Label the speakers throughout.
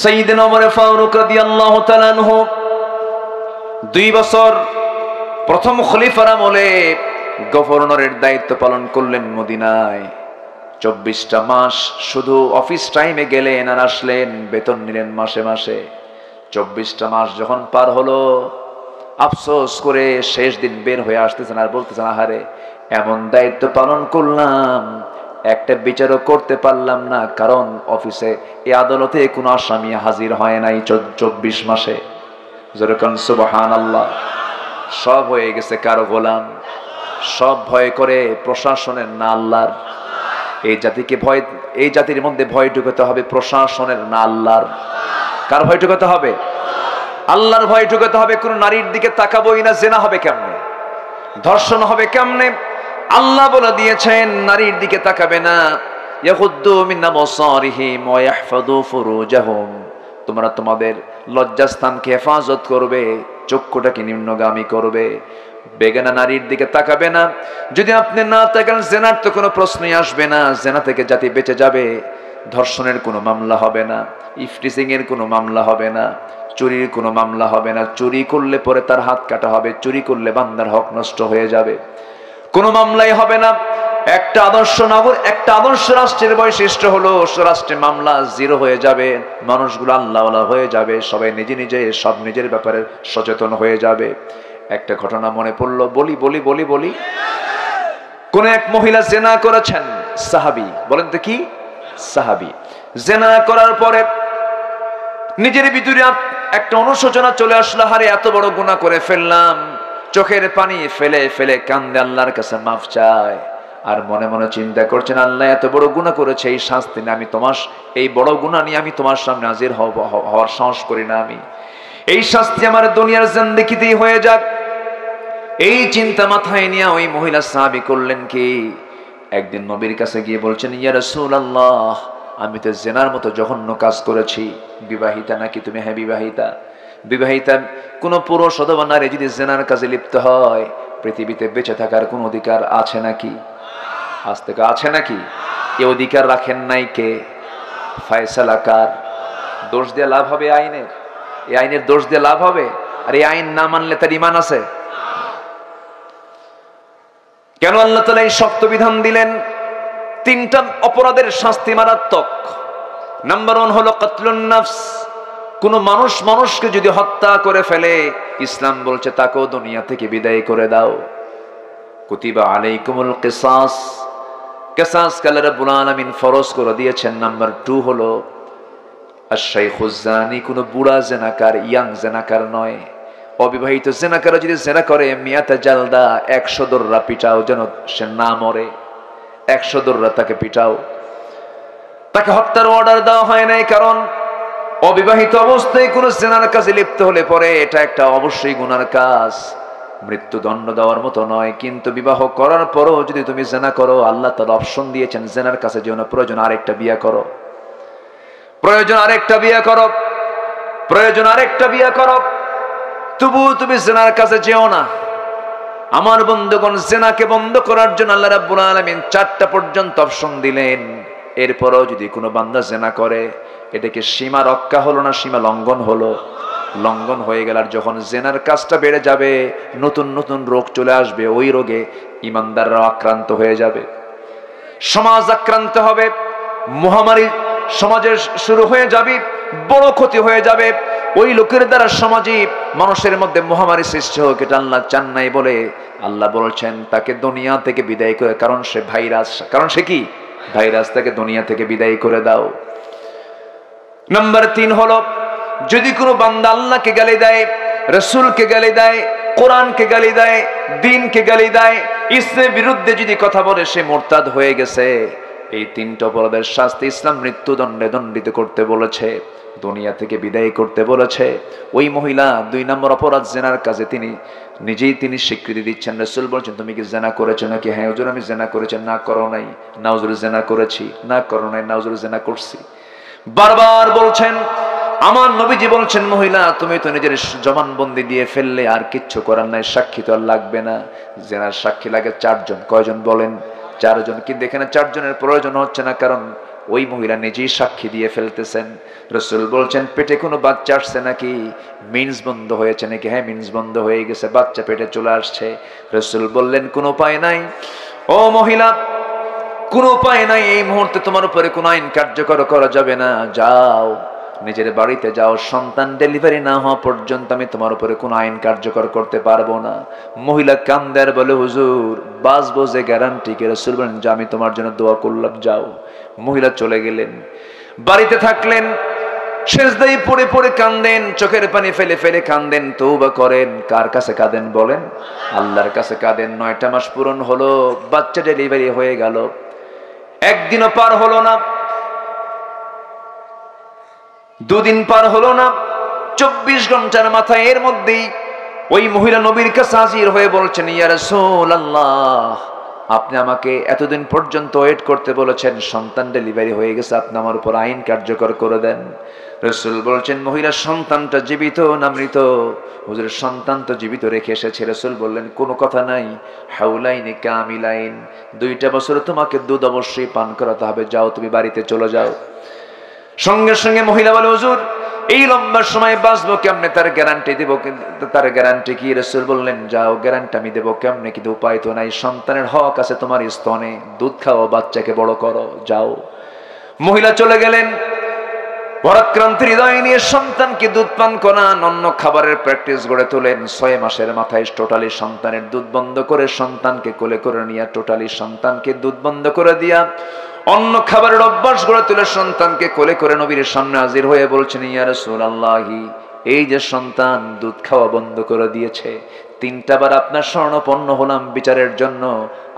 Speaker 1: সাইয়্যিদনা ওমর ফারুক রাদিয়াল্লাহু তাআলা আনহু 2 বছর প্রথম খলিফার আমলে গভর্নরের দায়িত্ব পালন করলেন মদিনায়। 24টা মাস শুধু অফিস টাইমে গেলেন আর আসলেন, বেতন নিলেন মাসে মাসে। 24টা মাস যখন পার হলো, আফসোস করে শেষ দিন বের হয়ে আসতেছেন আর বলতেছেন, আহারে এমন দায়িত্ব পালন করলাম, একটা বিচারও করতে পারলাম না, কারণ অফিসে এই আদালতে কোনো আসামি হাজির হয় নাই 24 মাসে। যেরকম সুবহানাল্লাহ। সব হয়ে গেছে কারো গোলাম, সব ভয় করে প্রশাসনের না আল্লাহর। এই জাতির মধ্যে ভয় ঢুকাতে হবে প্রশাসনের না আল্লাহর। কার ভয় ঢুকাতে হবে? আল্লাহর ভয় ঢুকাতে হবে। কোন নারীর দিকে তাকাবোই না, জেনা হবে কেমনে, ধর্ষণ হবে কেমনে? আল্লাহ বলে দিয়েছেন নারীর দিকে তাকাবে না। ইয়াগুদ্দু মিন আবসারিহিম ওয়া ইয়াহফাযু ফুরুজাহুম, তোমরা তোমাদের লজ্জাস্থানকে হেফাজত করবে, চক্ষুটাকে নিম্নগামী করবে, বেগানা নারীর দিকে তাকাবে না। যদি আপনি না তাকান, জেনার তো কোনো প্রশ্নই আসবে না, জেনা থেকে জাতি বেঁচে যাবে। ধর্ষণের কোনো মামলা হবে না, ইফটিজিং এর কোনো মামলা হবে না, চুরির কোনো মামলা হবে না। চুরি করলে পরে তার হাত কাটা হবে, চুরি করলে বান্দার হক নষ্ট হয়ে যাবে, কোনো মামলাই হবে না। একটা আদর্শ রাষ্ট্রের বৈশিষ্ট্য হলো রাষ্ট্রে মামলা জিরো হয়ে যাবে, মানুষগুলো আল্লাহওয়ালা হয়ে যাবে, সবাই নিজে সব নিজের ব্যাপারে সচেতন হয়ে যাবে। একটা ঘটনা মনে পড়লো, বলি। কোন এক মহিলা জেনা করেছেন, সাহাবী। বলেন তো কি? সাহাবী। জেনা করার পরে নিজের ভিতরে একটা অনুশোচনা চলে আসলো, হারে এত বড় গুনাহ করে ফেললাম। চোখের পানি ফেলে ফেলে কান্দে আল্লাহর কাছে মাফ চায়, আর মনে মনে চিন্তা করছেন, আল্লাহ এত বড় গুনাহ করেছে, এই শাস্তি নিয়ে আমি এই বড় গুনাহ নিয়ে আমি তোমার সামনে হাজির হওয়ার সাহস করি না। আমি এই শাস্তি আমার দুনিয়ার জিন্দেগিতেই হয়ে যাক। এই চিন্তা মাথায় নিয়ে ওই মহিলা সাহাবী করলেন কি, একদিন নবীর কাছে গিয়ে বলছেন, ইয়া রাসূলুল্লাহ, আমি তো জেনার মতো জঘন্য কাজ করেছি। বিবাহিতা নাকি তুমি? হ্যাঁ বিবাহিতা। বিবাহিতা কোন পুরুষ অথবা নারী যদি জেনার কাজে লিপ্ত হয়, পৃথিবীতে বেঁচে থাকার কোন অধিকার আছে নাকি? আজ থেকে আছে নাকি? এই অধিকার রাখেন নাই কে? ফয়সালা কার? দোষ দিয়ে লাভ হবে আইনের? এই আইনের দোষ দিয়ে লাভ হবে? আর এই আইন না মানলে তার ঈমান আছে? কেন আল্লাহ তাআলা এই শক্ত বিধান দিলেন? 3টা অপরাধের শাস্তি মারাত্মক। নাম্বার 1 হলো কতলুন নফস। কোন মানুষকে যদি হত্যা করে ফেলে, ইসলাম বলছে তাকেও দুনিয়া থেকে বিদায় করে দাও। কুতিবা আলাইকুমুল কিসাস, কিসাস আল্লাহ রাব্বুল আলামিন ফরজ করে দিয়েছেন। নাম্বার 2 হলো আশ-শাইখুজ জানি, কোন বুড়া জেনাকার, ইয়াং জেনাকার নয়। অবিবাহিত জেনাকার যদি জেনা করে, মিয়াতা জালদা, 100 দররা পিটাও, যেন সে না মরে। 100 দররা তাকে পিটাও। তাকে হত্যার অর্ডার দেওয়া হয় নাই, কারণ অবিবাহিত অবস্থায় কোন জেনার কাজে লিপ্ত হলে পরে এটা একটা অবশ্যই গুনার কাজ, মৃত্যুদণ্ড দেওয়ার মতো নয়। কিন্তু বিবাহ করার পরও যদি তুমি জেনা করো, আল্লাহ তাআলা অপশন দিয়েছেন, জেনার কাছে যেও না, প্রয়োজন আরেকটা বিয়ে করো, প্রয়োজন আরেকটা বিয়ে করো, তবু তুমি জেনার কাছে যেও না। আমার বন্ধুগণ, জেনাকে বন্ধ করার জন্য আল্লাহ রাব্বুল আলামিন 4টা পর্যন্ত অপশন দিলেন। এরপরও যদি কোনো বান্দা জেনা করে, এটাকে সীমা রক্ষা হলো না, সীমা লঙ্ঘন হলো। লঙ্ঘন হয়ে গেল, আর যখন জেনার কাজটা বেড়ে যাবে, নতুন নতুন রোগ চলে আসবে, ওই রোগে ইমানদাররা আক্রান্ত হয়ে যাবে, সমাজ আক্রান্ত হবে, মহামারী সমাজে শুরু হয়ে যাবে, বড় ক্ষতি হয়ে যাবে। ওই লোকের দ্বারা সমাজে মানুষের মধ্যে মহামারী সৃষ্টি হোক, এটা আল্লাহ চান নাই বলে আল্লাহ বলছেন তাকে দুনিয়া থেকে বিদায় করে, কারণ সে ভাইরাস। কারণ সে কি? ভাইরাস। তাকে দুনিয়া থেকে বিদায় করে দাও। নাম্বার 3 হলো, যদি কোনো বান্দা আল্লাহকে গালি দেয়, রাসূলকে গালি দেয়, কোরআনকে গালি দেয়, দ্বীনকে গালি দেয়, ইসলামের বিরুদ্ধে যদি কথা বলে, সে মুরতাদ হয়ে গেছে। এই 3টা অপরাধের শাস্তি ইসলাম মৃত্যুদণ্ডে দণ্ডিত করতে বলেছে, দুনিয়া থেকে বিদায় করতে বলেছে। ওই মহিলা 2 নম্বর অপরাধ জেনার কাজে তিনি স্বীকৃতি দিচ্ছেন। রাসূল বলছেন, তুমি কি জেনা করেছো নাকি? হ্যাঁ হুজুর, আমি জেনা করেছি। না করো নাই? না হুজুর, জেনা করেছি। না করো নাই? না হুজুর, জেনা করছি। বারবার বলছেন। আমার নবীজি বলছেন, মহিলা তুমি তো নিজের জবানবন্দি দিয়ে ফেললে, আর কিচ্ছু করার নাই, সাক্ষী তো আর লাগবে না। জেনার সাক্ষী লাগে 4 জন। কয়জন বলেন? 4 জন। কিন্তু এখানে 4 জনের প্রয়োজন হচ্ছে না, কারণ ওই মহিলা নিজেই সাক্ষী দিয়ে ফেলতেছেন। রাসূল বলছেন, পেটে কোনো বাচ্চা আসছে নাকি, মিন্স বন্ধ হয়েছে নাকি? হ্যাঁ, মিন্স বন্ধ হয়ে গেছে, বাচ্চা পেটে চলে আসছে। রাসূল বললেন, কোনো উপায় নাই ও মহিলা, কোনো উপায় নাই, এই মুহূর্তে তোমার উপরে কোনো আইন কার্যকর করা যাবে না, যাও নিজের বাড়িতে যাও, সন্তান ডেলিভারি না হওয়া পর্যন্ত আমি তোমার উপরে কোনো আইন কার্যকর করতে পারবো না। মহিলা কান্দে আর বলে, হুজুর বাঁচবো যে গ্যারান্টি কে? রাসূল বলেন, যে আমি তোমার জন্য দোয়া করলাম, যাও। মহিলা চলে গেলেন, বাড়িতে থাকলেন, সেজদায় পড়ে পড়ে কান্দেন, চোখের পানি ফেলে ফেলে কান্দেন, তওবা করেন। কার কাছে কাঁদেন বলেন? আল্লাহর কাছে কাঁদেন। 9টা মাস পূরণ হলো, বাচ্চা ডেলিভারি হয়ে গেল, একদিনও পার হলো না, 2 দিন পার হলো না, 24 ঘন্টার মাথায় এর মধ্যেই ওই মহিলা নবীর কাছে হাজির হয়ে বলছেন, ইয়া রাসূলুল্লাহ, আপনি আমাকে এতদিন পর্যন্ত ওয়েট করতে বলেছেন, সন্তান ডেলিভারি হয়ে গেছে, আপনি আমার উপর আইন কার্যকর করে দেন। রাসূল বলছেন, মহিলা সন্তানটা জীবিত না মৃত? হুজুর সন্তান তো জীবিত রেখে এসেছে। রাসূল বললেন, কোনো কথা নাই, হাউলাইনি কামিলাইন, 2টা বছর তোমাকে দুধ অবশ্যই পান করাতে হবে, যাও তুমি বাড়িতে চলে যাও। সঙ্গে সঙ্গে মহিলা বলে, হুজুর এই লম্বা সময় বাঁচবো কেমনে, তার গ্যারান্টি দেব? তার গ্যারান্টি কি? রাসূল বললেন, যাও, গ্যারান্টি আমি দেবো কেমনে, কিন্তু উপায় তো নাই, সন্তানের হক আছে তোমার স্তনে, দুধ খাও, বাচ্চাকে বড় করো, যাও। মহিলা চলে গেলেন, পরাক্রান্ত হৃদয় নিয়ে সন্তানকে দুধ পান করান, অন্য খাবারের প্র্যাকটিস গড়ে তোলেন। 6 মাসের মাথায় টোটালি সন্তানের দুধ বন্ধ করে, সন্তানকে কোলে করে নিয়ে টোটালি সন্তানকে দুধ বন্ধ করে দিয়া অন্য খাবারের অভ্যাস গড়ে তুলে সন্তানকে কোলে করে নবীর সামনে হাজির হয়ে বলছেন, ইয়া রাসূলুল্লাহি, এই যে সন্তান দুধ খাওয়া বন্ধ করে দিয়েছে, 3টা বার আপনার স্বর্ণপন্ন হলাম বিচারের জন্য,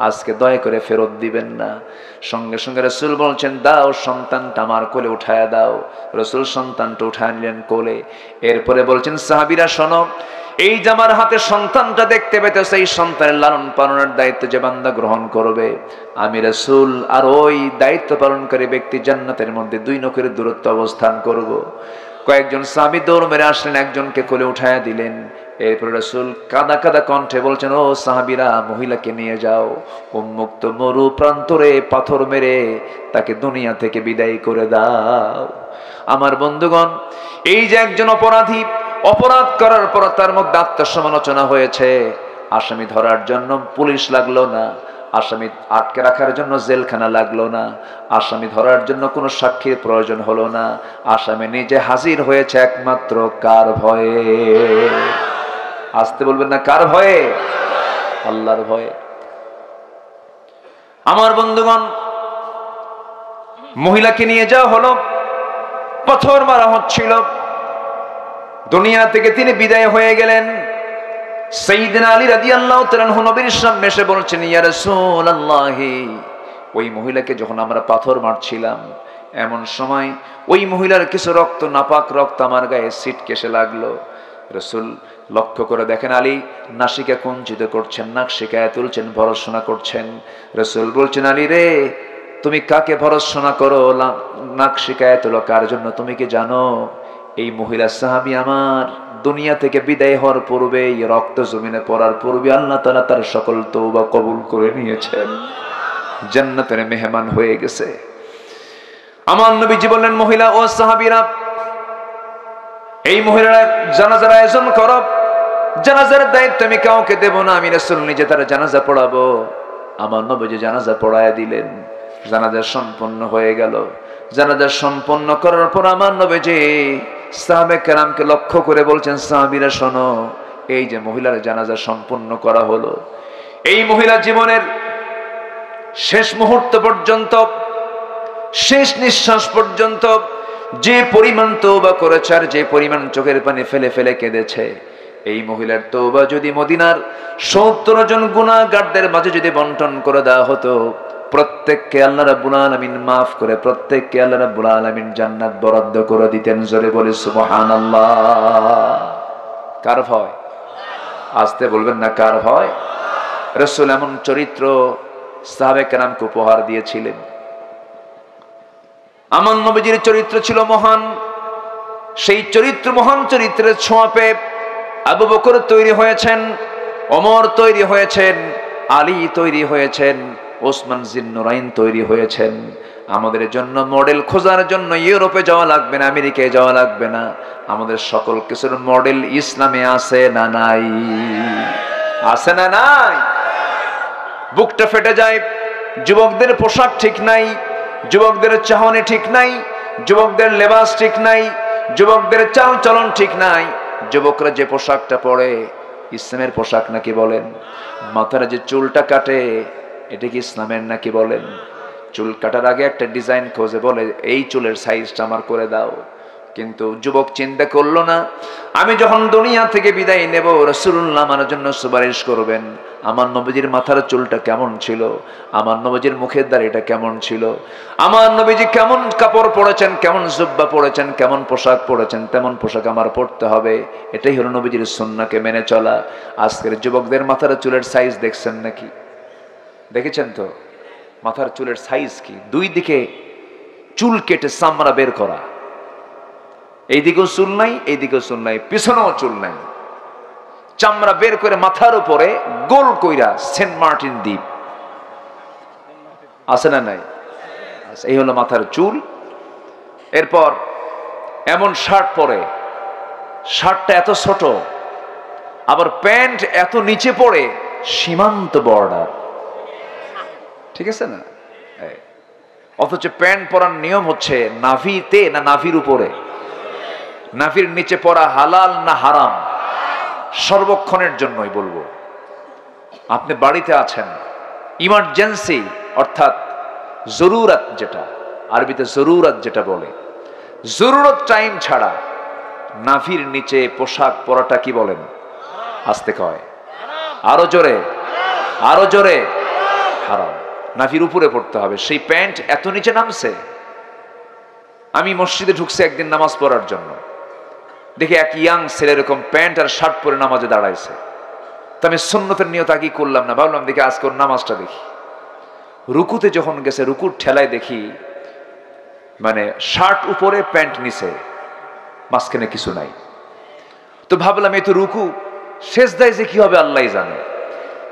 Speaker 1: আজকে দয়া করে ফেরত দিবেন না। সঙ্গে সঙ্গে রাসূল বলছেন, দাও, সন্তানটা আমার কোলে উঠায়া দাও। রাসূল সন্তানটা উঠায় নিলেন কোলে। এরপরে বলছেন, সাহাবীরা শোনো, এই যে আমার হাতে সন্তানটা দেখতে পেতেছে, এই সন্তানের লালন পালনের দায়িত্ব যে বান্দা গ্রহণ করবে, আমি রাসূল আর ওই দায়িত্ব পালনকারী ব্যক্তি জান্নাতের মধ্যে 2 নখের দূরত্ব অবস্থান করব। কয়েকজন সাহাবী দৌড় মেরে আসলেন, একজনকে কোলে উঠায়া দিলেন। এরপর রাসূল কাঁদা কাঁদা কণ্ঠে বলছেন, ও সাহাবীরা, মহিলাকে নিয়ে যাও, উন্মুক্ত মরু প্রান্তরে পাথর মেরে তাকে দুনিয়া থেকে বিদায় করে দাও। আমার বন্ধুগণ, এই যে একজন অপরাধী অপরাধ করার পর তার মধ্যে আত্মসমালোচনা হয়েছে, আসামি ধরার জন্য পুলিশ লাগলো না, আসামি আটকে রাখার জন্য জেলখানা লাগলো না, আসামি ধরার জন্য কোনো সাক্ষীর প্রয়োজন হলো না, আসামি নিজে হাজির হয়েছে একমাত্র কার ভয়ে? আসতে বলবেন না, কার ভয়ে? আল্লাহর ভয়ে। আমার বন্ধুগণ, মহিলাকে নিয়ে যাওয়া হলো, পাথর মারা হচ্ছিল, দুনিয়া থেকে তিনি বিদায় হয়ে গেলেন। সাইয়েদনা আলী রাদিয়াল্লাহু তাআলা আনহু নবীর সামনে এসে বলছেন, ইয়া রাসূলুল্লাহ, ওই মহিলাকে যখন আমরা পাথর মারছিলাম, এমন সময় ওই মহিলার কিছু রক্ত, নাপাক রক্ত আমার গায়ে ছিটকেসে লাগলো। রাসূল লক্ষ্য করে দেখেন, আলী নাসিকা কুঞ্চিত করছেন, নাক শিকায় তুলছেন, ভরসনা করছেন। রাসূল বলছেন, আলী রে, তুমি কাকে ভরসনা করো, নাক শিকায় তুলো কার জন্য তুমি কি জানো? এই মহিলা সাহাবী আমার দুনিয়া থেকে বিদায় হওয়ার পূর্বে, রক্ত জমিনে পড়ার পূর্বে আল্লাহ তাআলা তার সকল তওবা কবুল করে নিয়েছেন, জান্নাতের মেহমান হয়ে গেছে। আমার নবীজি বললেন, মহিলা ও সাহাবীরা, এই মহিলারা জানাজার আয়োজন করো, জানাজার দায়িত্ব আমি কাউকে দেব না, আমি রাসূল নিজে তার জানাজা পড়াবো। আমার নবীজি জানাজা পড়ায় দিলেন, জানাজা সম্পন্ন হয়ে গেল। জানাজা সম্পন্ন করার পর আমার নবীজি সাহাবে কেরামকে লক্ষ্য করে বলছেন, সাহাবীরা শোনো, এই যে মহিলার জানাজা সম্পন্ন করা হলো, এই মহিলা জীবনের শেষ মুহূর্ত পর্যন্ত, শেষ নিঃশ্বাস পর্যন্ত যে পরিমাণ তওবা করেছে আর যে পরিমাণ চোখের পানি ফেলে ফেলে কেঁদেছে, এই মহিলার তওবা যদি মদিনার 70 জন গুনাহগারদের মাঝে যদি বন্টন করে দেওয়া হতো, প্রত্যেককে আল্লাহ রাব্বুল আলামিন মাফ করে প্রত্যেককে আল্লাহ রাব্বুল আলামিন জান্নাত বরাদ্দ করে দিতেন। জোরে বলে সুবহানাল্লাহ। কার ভয়? আসতে বলবেন না, কার ভয়? রাসূল এমন চরিত্র সাহাবে কেরামকে উপহার দিয়েছিলেন। আমার নবীজির চরিত্র ছিল মহান। সেই চরিত্র, মহান চরিত্রের ছোঁয়া পেয়ে আবু বকর তৈরি হয়েছেন, ওমর তৈরি হয়েছেন, আলী তৈরি হয়েছেন, ওসমান জিন্নুরাইন তৈরি হয়েছেন। আমাদের জন্য মডেল খোঁজার জন্য ইউরোপে যাওয়া লাগবে না, আমেরিকায় যাওয়া লাগবে না। আমাদের সকল কিছুর মডেল ইসলামে আছে না নাই? আছে না নাই? বুকটা ফেটে যায়। যুবকদের পোশাক ঠিক নাই, যুবকদের চাহনি ঠিক নাই, যুবকদের লেবাস ঠিক নাই, যুবকদের চাল চলন ঠিক নাই। যুবকরা যে পোশাকটা পরে ইসলামের পোশাক নাকি বলেন? মাথার যে চুলটা কাটে এটা কি ইসলামের নাকি বলেন? চুল কাটার আগে একটা ডিজাইন খোঁজে, বলে এই চুলের সাইজটা আমার করে দাও। কিন্তু যুবক চিন্তা করলো না, আমি যখন দুনিয়া থেকে বিদায় নেব রাসূলুল্লাহ আমার জন্য সুপারিশ করবেন। আমার নবীজির মাথার চুলটা কেমন ছিল, আমার নবীজির মুখের দাড়িটা কেমন ছিল, আমার নবীজি কেমন কাপড় পরেছেন, কেমন জুব্বা পরেছেন, কেমন পোশাক পরেছেন, তেমন পোশাক আমার পরতে হবে। এটাই হলো নবীজির সুন্নাহকে মেনে চলা। আজকের যুবকদের মাথার চুলের সাইজ দেখছেন নাকি? দেখেছেন তো মাথার চুলের সাইজ কি? দুই দিকে চুল কেটে চামড়া বের করা, এইদিকেও চুল নাই, এইদিকেও চুল নাই, পিছনেও চুল নাই, চামড়া বের করে মাথার উপরে গোল কইরা সেন্ট মার্টিন দ্বীপ আছে না নাই? এই হলো মাথার চুল। এরপর এমন শার্ট পরে, শার্টটা এত ছোট, আবার প্যান্ট এত নিচে পড়ে, সীমান্ত বর্ডার, ঠিক আছে না? অথচ প্যান্ট পরার নিয়ম হচ্ছে নাভিতে না নাভির উপরে? নাভির নিচে পরা হালাল না হারাম? সর্বক্ষণের জন্যই বলবো। আপনি বাড়িতে আছেন, ইমার্জেন্সি অর্থাৎ জরুরত, যেটা আরবিতে জরুরত যেটা বলে, জরুরত টাইম ছাড়া নাভির নিচে পোশাক পরাটা কি বলেন? আস্তে কয়, আরো জোরে, আরো জোরে, হারাম। নাভির উপরে পড়তে হবে। সেই প্যান্ট এত নিচে নামছে। আমি মসজিদে ঢুকছি একদিন নামাজ পড়ার জন্য, দেখি এক ইয়াং ছেলে এরকম প্যান্ট আর শার্ট পরে নামাজে দাঁড়াইছে। তো আমি সুন্নতের নিয়ত আগে করলাম না, ভাবলাম দেখি আজকে ওর নামাজটা দেখি। রুকুতে যখন গেছে, রুকুর ঠেলায় দেখি মানে শার্ট উপরে প্যান্ট নিচে, মাঝখানে কিছু নাই। তো ভাবলাম এই তো রুকু, সেজদায় যে কি হবে আল্লাহ জানে।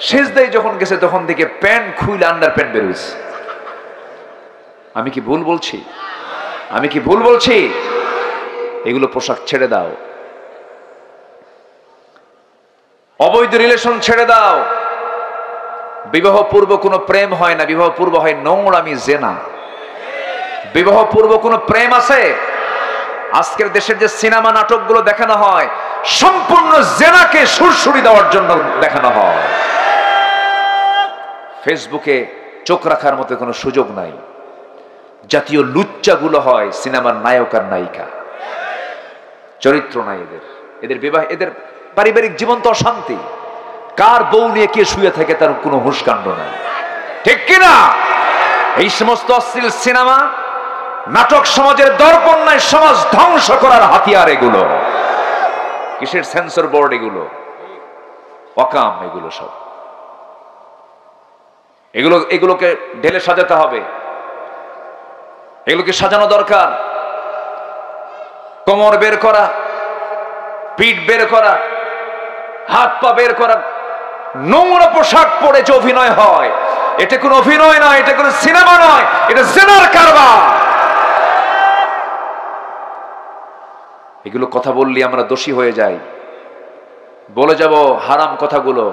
Speaker 1: সেজদায় যখন গেছে তখন দেখে প্যান্ট খুইলে আন্ডার প্যান্ট বেরোইছে। আমি কি ভুল বলছি? আমি কি ভুল বলছি? এগুলো পোশাক ছেড়ে দাও, অবৈধ রিলেশন ছেড়ে দাও। বিবাহ পূর্ব কোনো প্রেম হয় না, বিবাহ পূর্ব হয় নোংরামি, জেনা। বিবাহ পূর্ব কোনো প্রেম আছে? আজকের দেশের যে সিনেমা নাটকগুলো দেখানো হয় সম্পূর্ণ জেনাকে সুরসুরি দেওয়ার জন্য দেখানো হয়। ফেসবুকে চোখ রাখার মতো কোনো সুযোগ নাই। জাতীয় লুচ্চাগুলো হয় সিনেমার নায়ক আর নায়িকা, চরিত্র নাই এদের। এদের বিবাহ, এদের পারিবারিক জীবন তো অশান্তি। কার বউ নিয়ে কে শুয়ে থাকে তার কোনো হুঁশকাণ্ড নাই, ঠিক কিনা? এই সমস্ত অশ্লীল সিনেমা নাটক সমাজের দর্পণ নাই, সমাজ ধ্বংস করার হাতিয়ার এগুলো। কিসের সেন্সর বোর্ড এগুলো? অকাম এগুলো সব। এগুলোকে ঢেলে সাজাতে হবে, এগুলোকে সাজানো দরকার। কোমর বের করা, পিঠ বের করা, হাত পা বের করা, নোংরা পোশাক পরে যে অভিনয় হয়, এটা কোনো অভিনয় নয়, এটা কোনো সিনেমা নয়, এটা জিনার কারবার। এগুলো কথা বললে আমরা দোষী হয়ে যাই, বলে যাব হারাম কথাগুলো।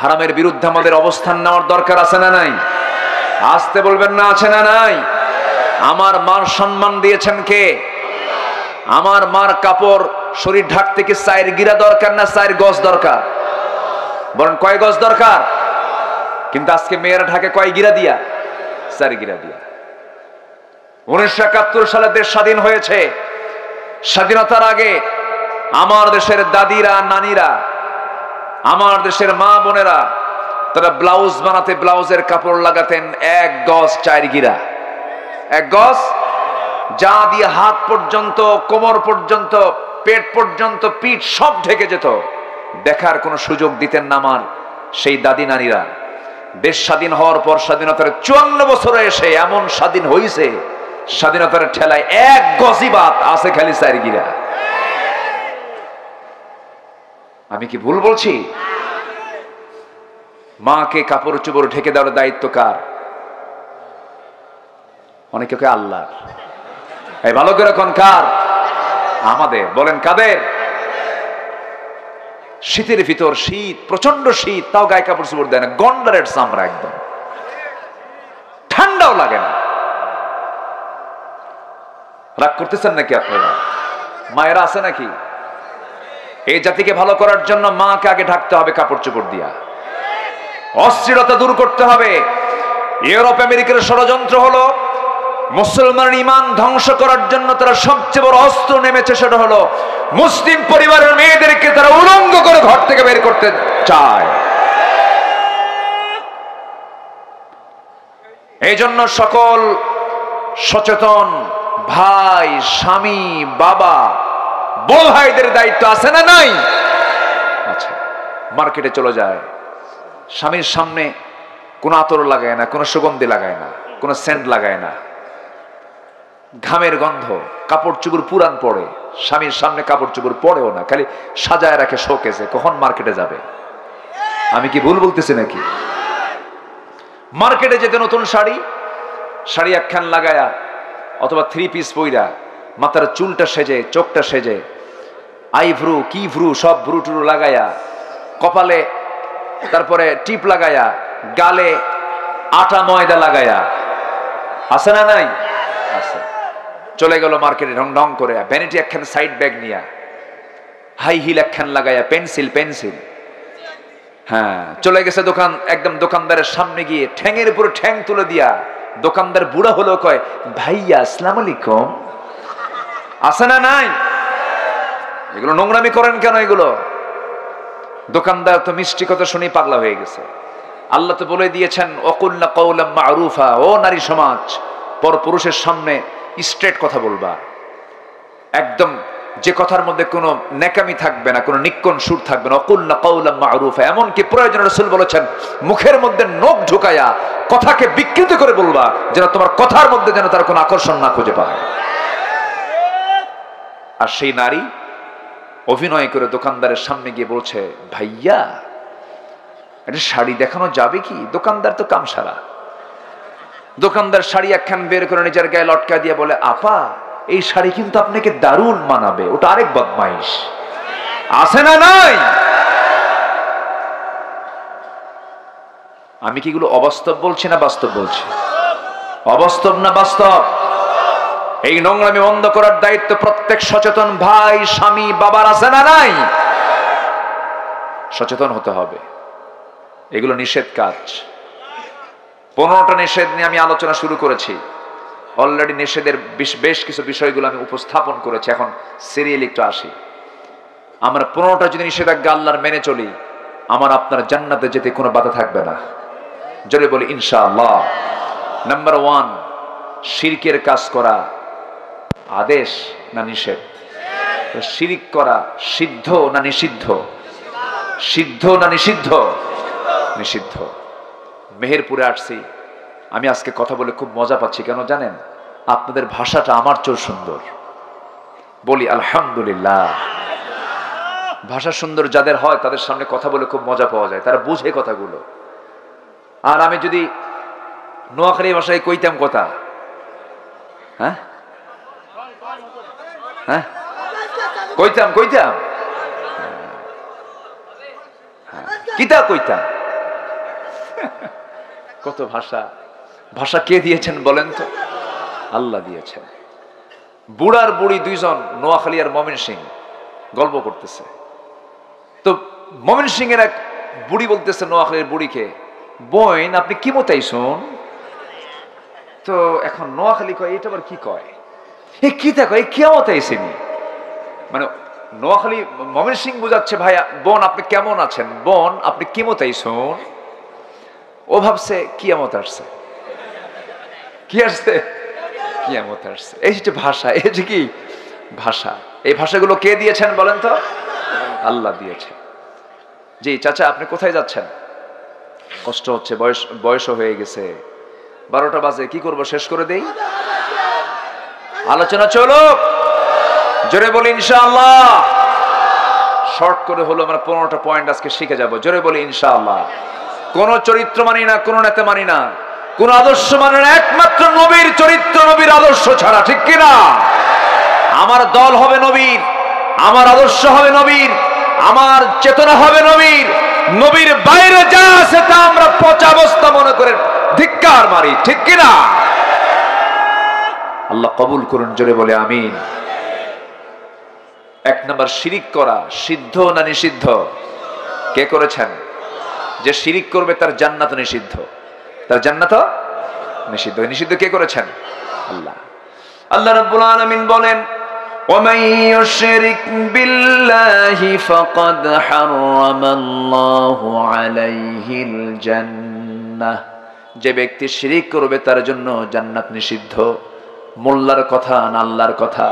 Speaker 1: হারামের বিরুদ্ধে আমাদের অবস্থান নেওয়ার দরকার আছে না নাই? আসতে বলবেন না, আছে না নাই? আমার মার সম্মান দিয়েছেন কে? আমার মার কাপড় শরীর ঢাকতে কি 4 গিরা দরকার না 4 গজ দরকার? বলেন কয় গজ দরকার? কিন্তু আজকে মেয়েরা ঢাকে কয় গিরা দিয়া? 4 গিরা দিয়া। 1971 সালে দেশ স্বাধীন হয়েছে। স্বাধীনতার আগে আমার দেশের দাদিরা, নানিরা, আমার দেশের মা বোনেরা, তারা ব্লাউজ বানাতে ব্লাউজের কাপড় লাগাতেন 1 গজ 4 গিরা। 1 গজ, যা দিয়ে হাত পর্যন্ত, কোমর পর্যন্ত, পেট পর্যন্ত, পিঠ সব ঢেকে যেত। দেখার কোনো সুযোগ দিতেন না আমার সেই দাদি নানিরা। দেশ স্বাধীন হওয়ার পর স্বাধীনতার 54 বছরে এসে এমন স্বাধীন হয়েছে, স্বাধীনতার ঠেলায় 1 গজই বাদ আছে খালি 4 গিরা। আমি কি ভুল বলছি? মাকে কাপড় চোপড় ঢেকে দেওয়ার দায়িত্ব কার? অনেকে কে আল্লাহ। এই ভালো করে কোন কার? আমাদের। বলেন কাদের? শীতের ভিতর শীত, প্রচন্ড শীত, তাও গায়ে কাপড় চোপড় দেয় না, গন্ডারের চামড়া, একদম ঠান্ডাও লাগে না। রাগ করতেছেন নাকি আপনারা? মায়েরা আছে নাকি? এই জাতিকে ভালো করার জন্য মাকে আগে ঢাকতে হবে কাপড় চোপড় দিয়া, অস্থিরতা দূর করতে হবে। ইউরোপ আমেরিকার ষড়যন্ত্র হলো মুসলমান ঈমান ধ্বংস করার জন্য তারা সবচেয়ে বড় অস্ত্র নেমেছে, সেটা হলো মুসলিম পরিবারের মেয়েদেরকে তারা উলঙ্গ করে ঘর থেকে বের করতে চায়। এই জন্য সকল সচেতন ভাই, স্বামী, বাবা, বড় ভাইদের দায়িত্ব আছে না নাই? আচ্ছা, মার্কেটে চলে যায়, স্বামীর সামনে কোনো আতর লাগায় না, কোনো সুগন্ধি লাগায় না, কোনো সেন্ট লাগায় না, ঘামের গন্ধ, কাপড় চোপড় পুরান পরে, স্বামীর সামনে কাপড় চোপড় পরেও না, খালি সাজায় রাখে শোকেসে, কখন মার্কেটে যাবে। আমি কি ভুল বলতেছি নাকি? মার্কেটে যেতে নতুন শাড়ি একখান লাগায়া অথবা 3 পিস পইরা, মাথার চুলটা সেজে, চোখটা সেজে, আইভ্রু কি ভ্রু সব ভ্রু টুরু লাগায়া, কপালে তারপরে টিপ লাগায়া, গালে আটা ময়দা লাগায়া, আছে না নাই? আছে। চলে গেল মার্কেটে ঢং ঢং করে, ভ্যানিটি একখান সাইড ব্যাগ নিয়া, হাই হিল একখান লাগায়া, পেন্সিল, হ্যাঁ, চলে গেছে দোকান, একদম দোকানদারের সামনে গিয়ে ঠ্যাঙের উপরে ঠ্যাং তুলে দিয়া, দোকানদার বুড়া হলো কয়, ভাইয়া আসসালামু আলাইকুম। আছে না নাই? এগুলো নোংরামি করেন কেন? এগুলো দোকানদার তো মিষ্টি কথা শুনে পাগলা হয়ে গেছে। আল্লাহ তো বলে দিয়েছেন, ওয়াকুলনা কাওলাম মারুফা, ও নারী সমাজ, পর পুরুষের সামনে স্ট্রেট কথা বলবা, একদম যে কথার মধ্যে কোনো নেকামি থাকবে না, কোনো নিক্কন সুর থাকবে না। ওয়াকুলনা কাওলাম মারুফা, এমনকি প্রয়োজনে রাসূল বলেছেন, মুখের মধ্যে নখ ঢুকায়া কথাকে বিকৃত করে বলবা, যেন তোমার কথার মধ্যে যেন তার কোনো আকর্ষণ না খুঁজে পায়। আর সেই নারী অভিনয় করে দোকানদারের সামনে গিয়ে বলছে, ভাইয়া এটা শাড়ি দেখানো যাবে কি? দোকানদার তো কাম সারা। দোকানদার শাড়ি একখান বের করে নিজের গায়ে লটকা দিয়ে বলে, আপা এই শাড়ি কিন্তু আপনাকে দারুণ মানাবে। ওটা আরেক বদমাইশ। আছে না নাই? আমি কি এগুলো অবাস্তব বলছি না বাস্তব বলছি? অবাস্তব না বাস্তব? এই নোংরামি বন্ধ করার দায়িত্ব প্রত্যেক সচেতন ভাই, স্বামী, বাবার আছে না নাই? সচেতন হতে হবে। এগুলো নিষেধ কাজ। 15টা নিষেধ নিয়ে আমি আলোচনা শুরু করেছি। অলরেডি নিষেধের বেশ কিছু বিষয়গুলো আমি উপস্থাপন করেছি। এখন সিরিয়াল একটু আসি। আমরা 15টা যদি নিষেধাজ্ঞা আল্লাহর মেনে চলি, আমার আপনার জান্নাতে যেতে কোনো বাধা থাকবে না। জোরে বলি ইনশাআল্লাহ। নাম্বার 1, শিরকের কাজ করা আদেশ না নিষেধ? শিরিক করা সিদ্ধ না নিষিদ্ধ? সিদ্ধ না নিষিদ্ধ? নিষিদ্ধ। মেহেরপুরে আসছি আমি, আজকে কথা বলে খুব মজা পাচ্ছি। কেন জানেন? আপনাদের ভাষাটা আমার চেয়েও সুন্দর। বলি আলহামদুলিল্লাহ। ভাষা সুন্দর যাদের হয় তাদের সামনে কথা বলে খুব মজা পাওয়া যায়, তারা বুঝে কথাগুলো। আর আমি যদি নোয়াখালী ভাষায় কইতাম কথা, হ্যাঁ হ্যাঁ কইতাম কিতা কইতাম। কত ভাষা কে দিয়েছেন বলেন তো? আল্লাহ দিয়েছেন। বুড়ার বুড়ি দুইজন নোয়াখালী আর ময়মনসিংহ গল্প করতেছে। তো ময়মনসিংহের এক বুড়ি বলতেছে নোয়াখালীর বুড়িকে, বোন আপনি কি মতাইছুন? তো এখন নোয়াখালী কয়, এটা আবার কি কয়? এ কি তা কয়, কি মতাইছেনি? মানে নোয়াখালী ময়মনসিংহ বুঝাচ্ছে, ভাই বোন আপনি কেমন আছেন, বোন আপনি কি মতাইছুন? ও ভাবছে কিয়ামত আসছে। কি আসছে? কিয়ামত আসছে। এই যে ভাষা, এই যে কি ভাষা, এই ভাষাগুলো কে দিয়েছেন বলেন তো? আল্লাহ দিয়েছে। জি চাচা আপনি কোথায় যাচ্ছেন? কষ্ট হচ্ছে, বয়সও হয়ে গেছে, 12টা বাজে, কি করব শেষ করে দেই? আলোচনা চলো, জোরে বলি ইনশাআল্লাহ। শর্ট করে হলো আমরা 15টা পয়েন্ট আজকে শিখে যাব। জোরে বলি ইনশাআল্লাহ। কোন চরিত্র মানি না, কোন নেতা মানি না, কোন আদর্শ মানে না একমাত্র নবীর চরিত্র, নবীর আদর্শ ছাড়া, ঠিক কিনা? আমার দল হবে নবীর, আমার আদর্শ হবে নবীর, আমার চেতনা হবে নবীর। নবীর বাইরে যা আছে তা আমরা পচা অবস্থা মনে করে ধিক্কার মারি, ঠিক কিনা? আল্লাহ কবুল করুন, জোরে বলে আমিন। এক নাম্বার, শিরিক করা সিদ্ধ না নিষিদ্ধ? কে করেছেন? যে শিরিক করবে তার জান্নাত নিষিদ্ধ, তার জান্নাত নিষিদ্ধ। নিষিদ্ধ কে করেছেন? আল্লাহ। আল্লাহ রাব্বুল আলামিন বলেন, وَمَن يُشْرِكْ بِاللَّهِ فَقَدْ حَرَّمَ اللَّهُ عَلَيْهِ الْجَنَّةَ। যে ব্যক্তি শিরিক করবে তার জন্য জান্নাত নিষিদ্ধ। মোল্লার কথা না আল্লাহর কথা?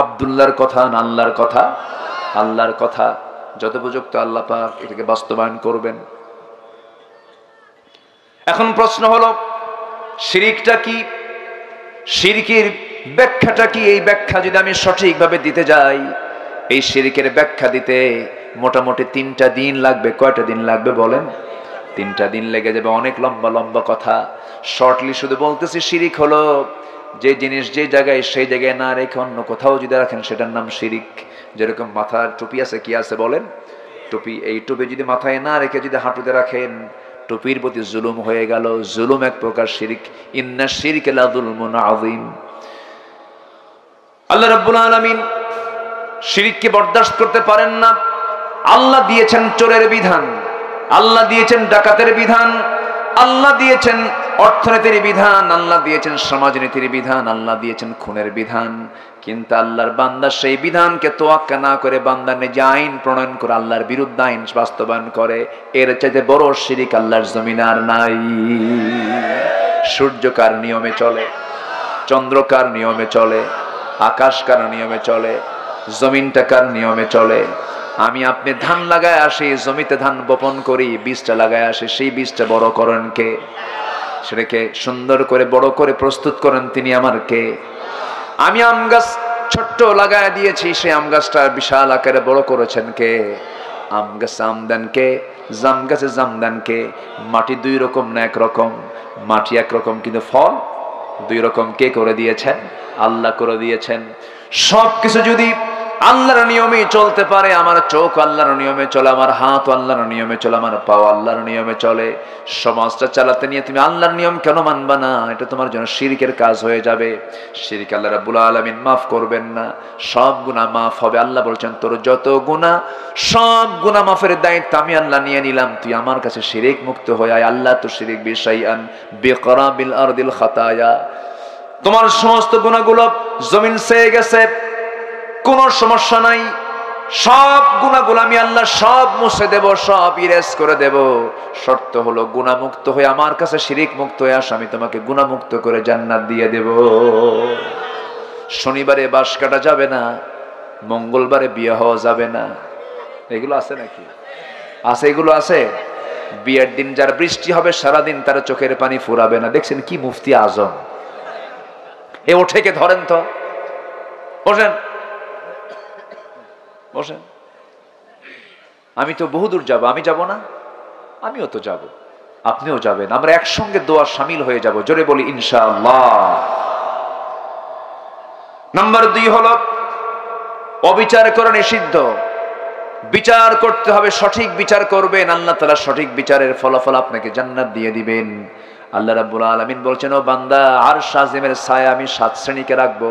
Speaker 1: আব্দুল্লাহর কথা না আল্লাহর কথা? আল্লাহর কথা। যথোপযুক্ত আল্লাহ পাক এটাকে বাস্তবায়ন করবেন। এখন প্রশ্ন হলো, শিরিকটা কি? শিরকের ব্যাখ্যাটা কি? এই ব্যাখ্যা যদি আমি সঠিকভাবে দিতে যাই, এই শিরকের ব্যাখ্যা দিতে মোটামুটি 3টা দিন লাগবে। কয়টা দিন লাগবে বলেন? 3টা দিন লেগে যাবে। অনেক লম্বা লম্বা কথা। শর্টলি শুধু বলতেছি, শিরিক হলো যে জিনিস যে জায়গায় সেই জায়গায় না রেখে অন্য কোথাও যদি রাখেন সেটার নাম শিরিক। যেরকম মাথার টুপি আছে, কি আছে বলেন? টুপি। এই টুপি যদি মাথায় না রেখে যদি হাঁটুতে রাখেন, টুপির প্রতি জুলুম হয়ে গেল। জুলুম এক প্রকার শিরিক। ইন্না শিরকা লাযুলমুন আযীম। আল্লাহ রাব্বুল আলামিন শিরিককে বরদাস্ত করতে পারেন না। আল্লাহ দিয়েছেন চোরের বিধান, আল্লাহ দিয়েছেন ডাকাতের বিধান, আল্লাহ দিয়েছেন অর্থনীতির বিধান, আল্লাহ দিয়েছেন সমাজনীতির বিধান, আল্লাহ দিয়েছেন খুনের বিধান। কিন্তু আল্লাহর বান্দা সেই বিধানকে তোয়াক্কা না করে বান্দা নিজে আইন প্রণয়ন করে আল্লাহর বিরুদ্ধে আইন বাস্তবায়ন করে। এর চাইতে বড় শিরিক আল্লাহর জমিনে আর নাই। সূর্য কার নিয়মে চলে? চন্দ্র কার নিয়মে চলে? আকাশ কার নিয়মে চলে? জমিনটা কার নিয়মে চলে? আমি আপনি ধান লাগায় আসি, জমিতে ধান বপন করি, বীজটা লাগায় আসি, সেই বীজটা বড় করেন কে? সেটাকে সুন্দর করে বড় করে প্রস্তুত করেন তিনি আমার কে? আমি আম গাছ ছোট্ট লাগায় দিয়েছি, সেই আম গাছটা বিশাল আকারে বড় করেছেন কে? আম গাছে আম দেন কে? জাম গাছে জাম দেন কে? মাটি 2 রকম না এক রকম? মাটি এক রকম কিন্তু ফল 2 রকম। কে করে দিয়েছেন? আল্লাহ করে দিয়েছেন। সবকিছু যদি আল্লাহর নিয়মে চলতে পারে, আমার চোখ আল্লাহর নিয়মে চলে, আমার হাত আল্লাহর নিয়মে চলে, আমার পা আল্লাহর নিয়মে চলে, সমাজটা চালাতে নিয়ে তুমি আল্লাহর নিয়ম কেন মানবা না? এটা তোমার জন্য শিরকের কাজ হয়ে যাবে। শিরক আল্লাহ রাব্বুল আলামিন মাফ করবেন না। সব গুনাহ মাফ হবে। আল্লাহ বলছেন, তোর যত গুনাহ, সব গুনাহ মাফের দায়িত্ব আমি আল্লাহ নিয়ে নিলাম, তুই আমার কাছে শিরক মুক্ত হয়ে আয়। আল্লাহ তো শিরক বিশাইআন বিকরাবিল আরদিল খাতায়া। তোমার সমস্ত গুনাহগুলো জমিন চেয়ে গেছে, কোনো সমস্যা নাই। সব গুনাহগুলো আমি আল্লাহ সব মুছে দেব, সব ইরেজ করে দেব। শর্ত হলো গুনাহমুক্ত হয়ে আমার কাছে শিরিক মুক্ত হয়ে আস, আমি তোমাকে গুনাহমুক্ত করে জান্নাত দিয়ে দেব। শনিবারে বাস কাটা যাবে না, মঙ্গলবারে বিয়ে হওয়া যাবে না। এগুলো আছে নাকি? আছে, এগুলো আছে। বিয়ের দিন যার বৃষ্টি হবে সারাদিন তার চোখের পানি ফুরাবে না। দেখছেন কি মুফতি আজম? এ ওঠেকে ধরেন তো, বসেন বসেন। আমি তো বহুদূর যাব, আমি যাব না? আমিও তো যাব, আপনিও যাবেন, আমরা একসঙ্গে দোয়া শামিল হয়ে যাব। জোরে বলি ইনশাআল্লাহ। নাম্বার 2 হলো অবিচার করা নিষিদ্ধ। বিচার করতে হবে, সঠিক বিচার করবেন, আল্লাহ তাআলা সঠিক বিচারের ফলাফল আপনাকে জান্নাত দিয়ে দিবেন। আল্লাহ রাব্বুল আলামিন বলছেন, ও বান্দা, আরশ আজিমের ছায়া আমি 7 শ্রেণীকে রাখবো।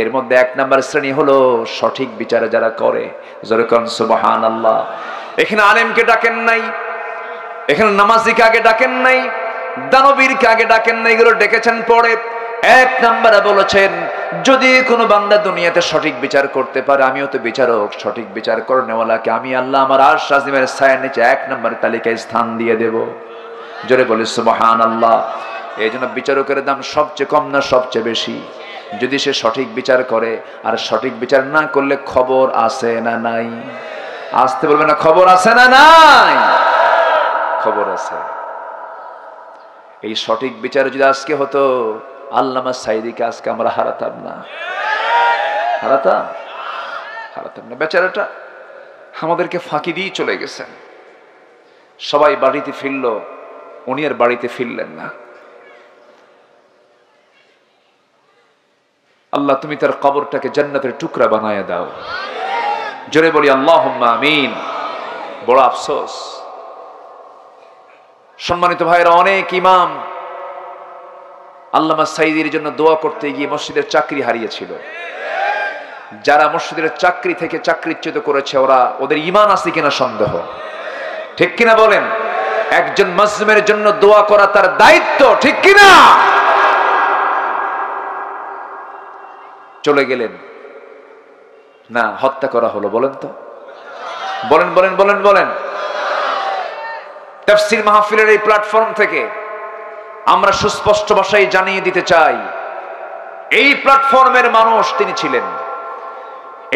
Speaker 1: এর মধ্যে 1 নাম্বার শ্রেণী হলো সঠিক বিচার যারা করে। জোরে কোন সুবহানাল্লাহ। এখানে আলেমকে ডাকেন নাই, এখানে নামাজিকে আগে ডাকেন নাই, দানবীরকে আগে ডাকেন নাই, এগুলো ডেকেছেন পরে। 1 নাম্বারে বলেছেন, যদি কোনো বান্দা দুনিয়াতে সঠিক বিচার করতে পারে, আমিও তো বিচারক, সঠিক বিচার করনেওয়ালাকে আমি আল্লাহ আমার আরশ আজিমের ছায়ার নিচে 1 নাম্বার তালিকায় স্থান দিয়ে দেব। জোরে বলি সুবহানাল্লাহ। এই জন্য বিচারকের দাম সবচেয়ে কম না সবচেয়ে বেশি? যদি সে সঠিক বিচার করে। আর সঠিক বিচার না করলে খবর আছে না নাই? আসতে বলবে না, খবর আছে না নাই? খবর আছে। এই সঠিক বিচার যদি আজকে হতো, আল্লামা সাইদিকে আজকে আমরা হারাতাম না। হারাতাম না। বেচারাটা আমাদেরকে ফাঁকি দিয়ে চলে গেছেন। সবাই বাড়িতে ফিরল, উনি আর বাড়িতে ফিরলেন না। আল্লাহ তুমি তার কবরটাকে জান্নাতের টুকরা বানায় দাও, জোরে বলি আল্লাহুম্মা আমিন। বড় আফসোস সম্মানিত ভাইরা, অনেক ইমাম আল্লামা সাঈদীর জন্য দোয়া করতে গিয়ে মসজিদের চাকরি হারিয়েছিল। যারা মসজিদের চাকরি থেকে চাকরিচ্যুত করেছে ওদের ঈমান আছে কিনা সন্দেহ, ঠিক কিনা বলেন? একজন মাসলুমের জন্য দোয়া করা তার দায়িত্ব, ঠিক কিনা? চলে গেলেন না হত্যা করা হলো? বলেন তো, বলেন বলেন বলেন বলেন। তাফসীর মাহফিলের এই প্ল্যাটফর্ম থেকে আমরা সুস্পষ্ট ভাষায় জানিয়ে দিতে চাই, এই প্ল্যাটফর্মের মানুষ তিনি ছিলেন,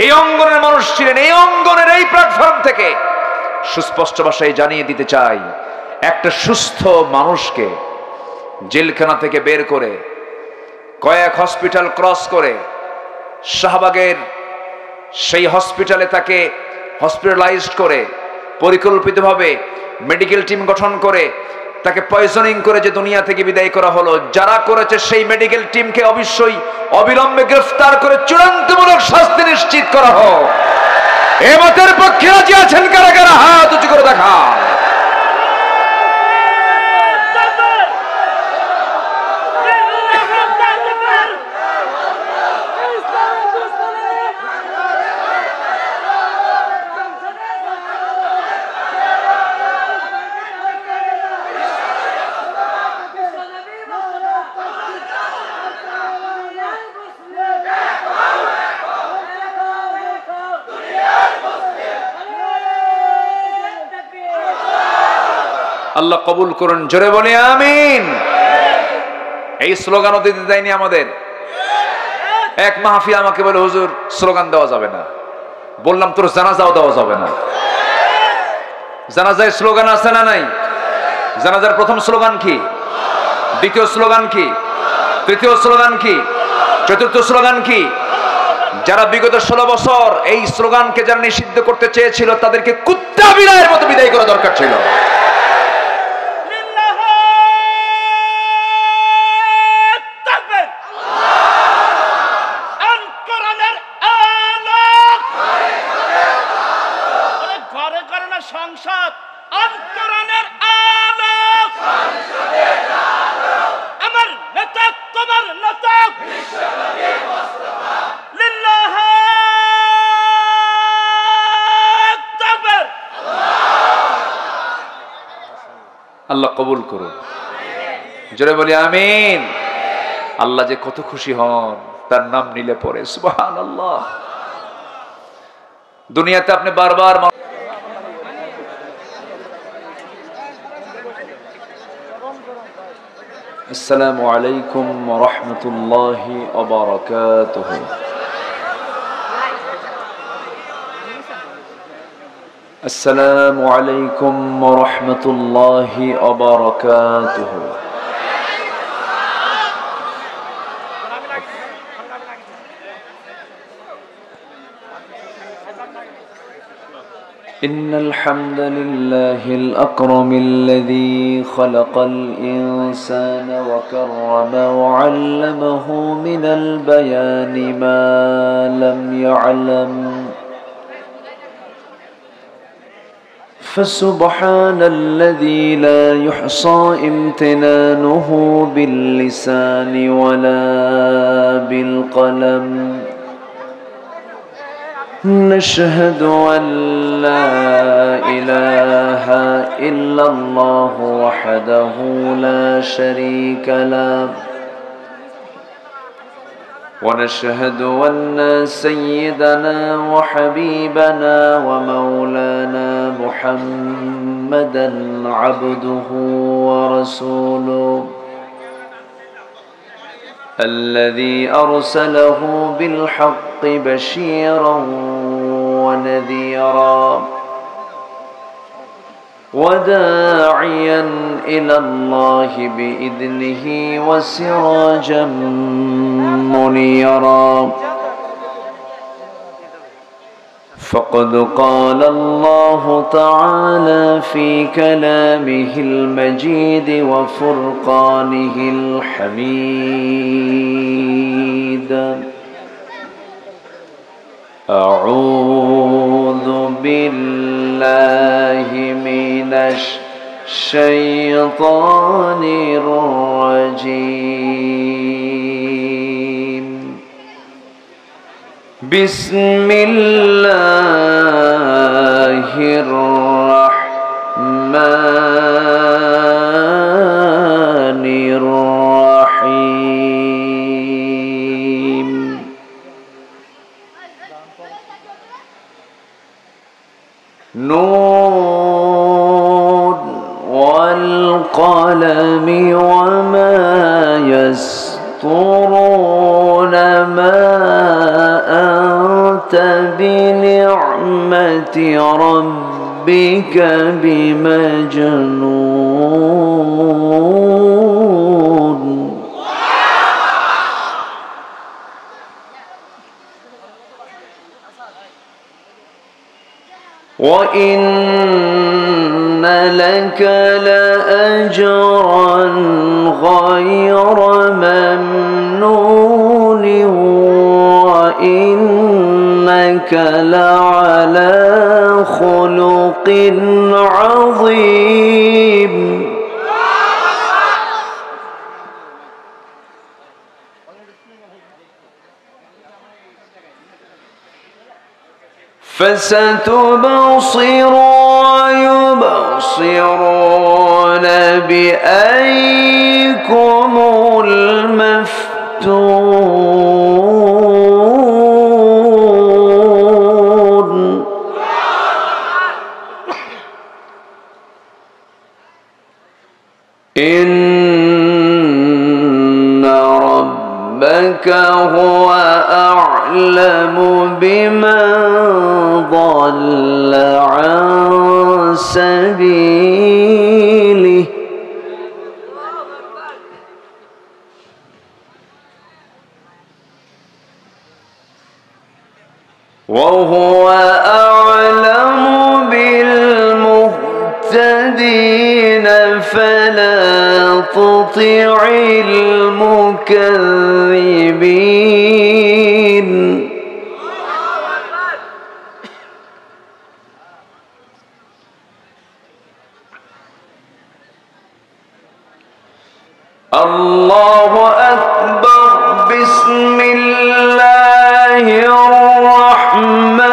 Speaker 1: এই অঙ্গনের মানুষ ছিলেন। এই অঙ্গনের এই প্ল্যাটফর্ম থেকে সুস্পষ্ট ভাষায় জানিয়ে দিতে চাই, একটা সুস্থ মানুষকে জেলখানা থেকে বের করে কয়েক হসপিটাল ক্রস করে শাহবাগের সেই হসপিটালে তাকে হসপিটালাইজড করে পরিকল্পিতভাবে মেডিকেল টিম গঠন করে তাকে পয়জনিং করে যে দুনিয়া থেকে বিদায় করা হলো, যারা করেছে সেই মেডিকেল টিমকে অবশ্যই অবিলম্বে গ্রেফতার করে চূড়ান্তমূলক শাস্তি নিশ্চিত করা হোক। এ মতের পক্ষে রাজি আছেন কারা কারা? হাত উঁচু করে দেখা। আল্লাহ কবুল করুন, জোরে বলে আমিন। এই স্লোগানও দিতে দেয়নি আমাদের। এক মাহফিল আমাকে বলে, হুজুর স্লোগান দেওয়া যাবে না। বললাম তোর জানাজাও দেওয়া যাবে না। জানাজায় স্লোগান আছে না নাই? জানাজার প্রথম স্লোগান কি? দ্বিতীয় স্লোগান কি? তৃতীয় স্লোগান কি? চতুর্থ স্লোগান কি? যারা বিগত 16 বছর এই স্লোগানকে যারা নিষিদ্ধ করতে চেয়েছিল তাদেরকে কুত্তা বিড়ালের মতো বিদায় করা দরকার ছিল।
Speaker 2: সংসদ অন্তরণের আলোক, আমার নেতা তোমার নেতা লিল্লাহ তাকবীর।
Speaker 1: আল্লাহ কবুল করুন, জোরে বলি আমিন। আল্লাহ যে কত খুশি হন তার নাম নিলে পরে, সুবহানাল্লাহ। দুনিয়াতে আপনি বারবার السلام عليكم ورحمة الله وبركاته. السلام عليكم ورحمة الله وبركاته. إن الحمد لله الأكرم الذي خلق الإنسان وكرم وعلمه من البيان ما لم يعلم، فسبحان الذي لا يحصى امتنانه باللسان ولا بالقلم. نشهد أن لا إله إلا الله وحده لا شريك له، ونشهد أن سيدنا وحبيبنا ومولانا محمدا عبده ورسوله الذي أرسله بالحق بشيرا ونذيرا وداعيا إلى الله بإذنه وسراجا منيرا. فقد قال الله تعالى في كلامه المجيد وفرقانه الحميد أعوذ بالله من الشيطان الرجيم بسم الله الرحمن الرحيم نون والقلم وما يسطرون ما أنت بنعمة ربك بمجنون وإن لك لأجرا غير ممنون وإنك لعلى خلق عظيم فستبصر ويبصرون بأيكم المفتون إن ربك هو أعلم بمن ضل عن سبيله وهو أعلم بالمهتدين فلا تطع المكذبين الله أكبر بسم الله الرحمن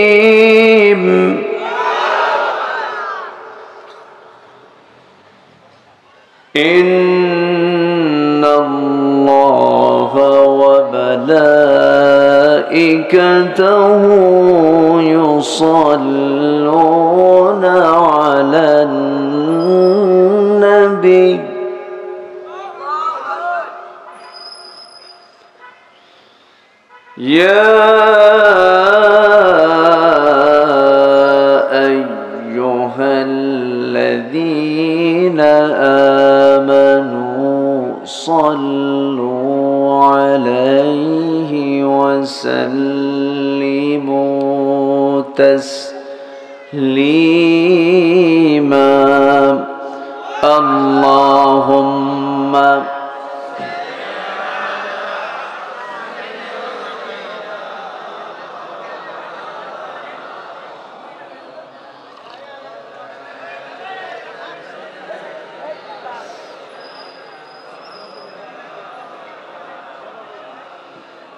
Speaker 1: الرحيم إن الله وملائكته يصلون على النبي يا أيها الذين آمنوا صلوا عليه وسلموا تسليما اللهم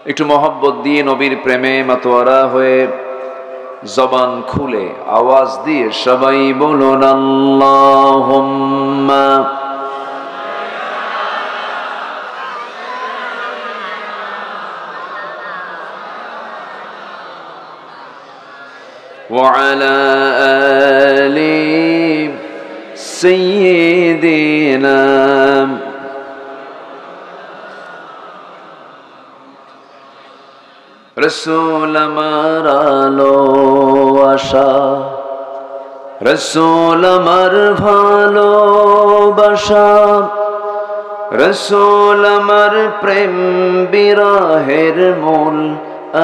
Speaker 1: একটু মহব্বত দিয়ে নবীর প্রেমে মাতোয়ারা হয়ে জবান খুলে আওয়াজ দিয়ে সবাই বলুন আল্লাহুম্মা ওয়া আলা আলি সাইয়্যিদিনা রসুল আমার ভালোবাসা রসুল আমার ভালোবাসা রসূল আমার প্রেম বিরহের মূল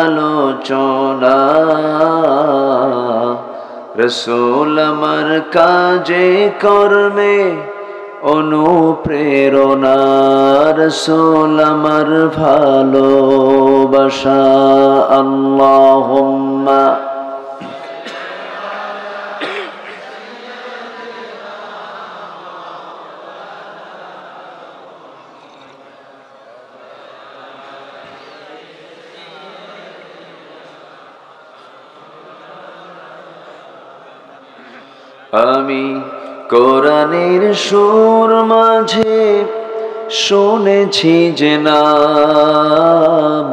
Speaker 1: আলোচনা, রসূল আমার কাজে কর্মে অনুপ্রেরণা, রসূল আমার ভালোবাসা। আল্লাহুম্মা আমি কোরআনের সুর মাঝে শুনেছি যে নাম,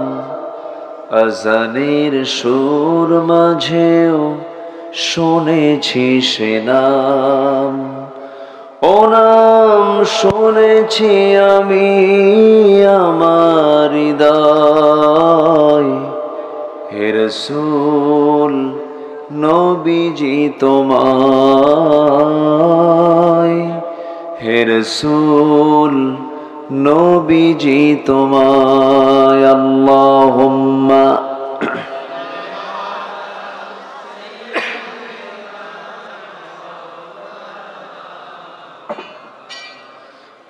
Speaker 1: আজানের সুর মাঝেও শুনেছি সে নাম। ও নাম শুনেছি আমি আমার হৃদয়, হে রাসূল নবীজি তোমায়, হে রাসূল নবীজি তোমায়। আল্লাহুম্মা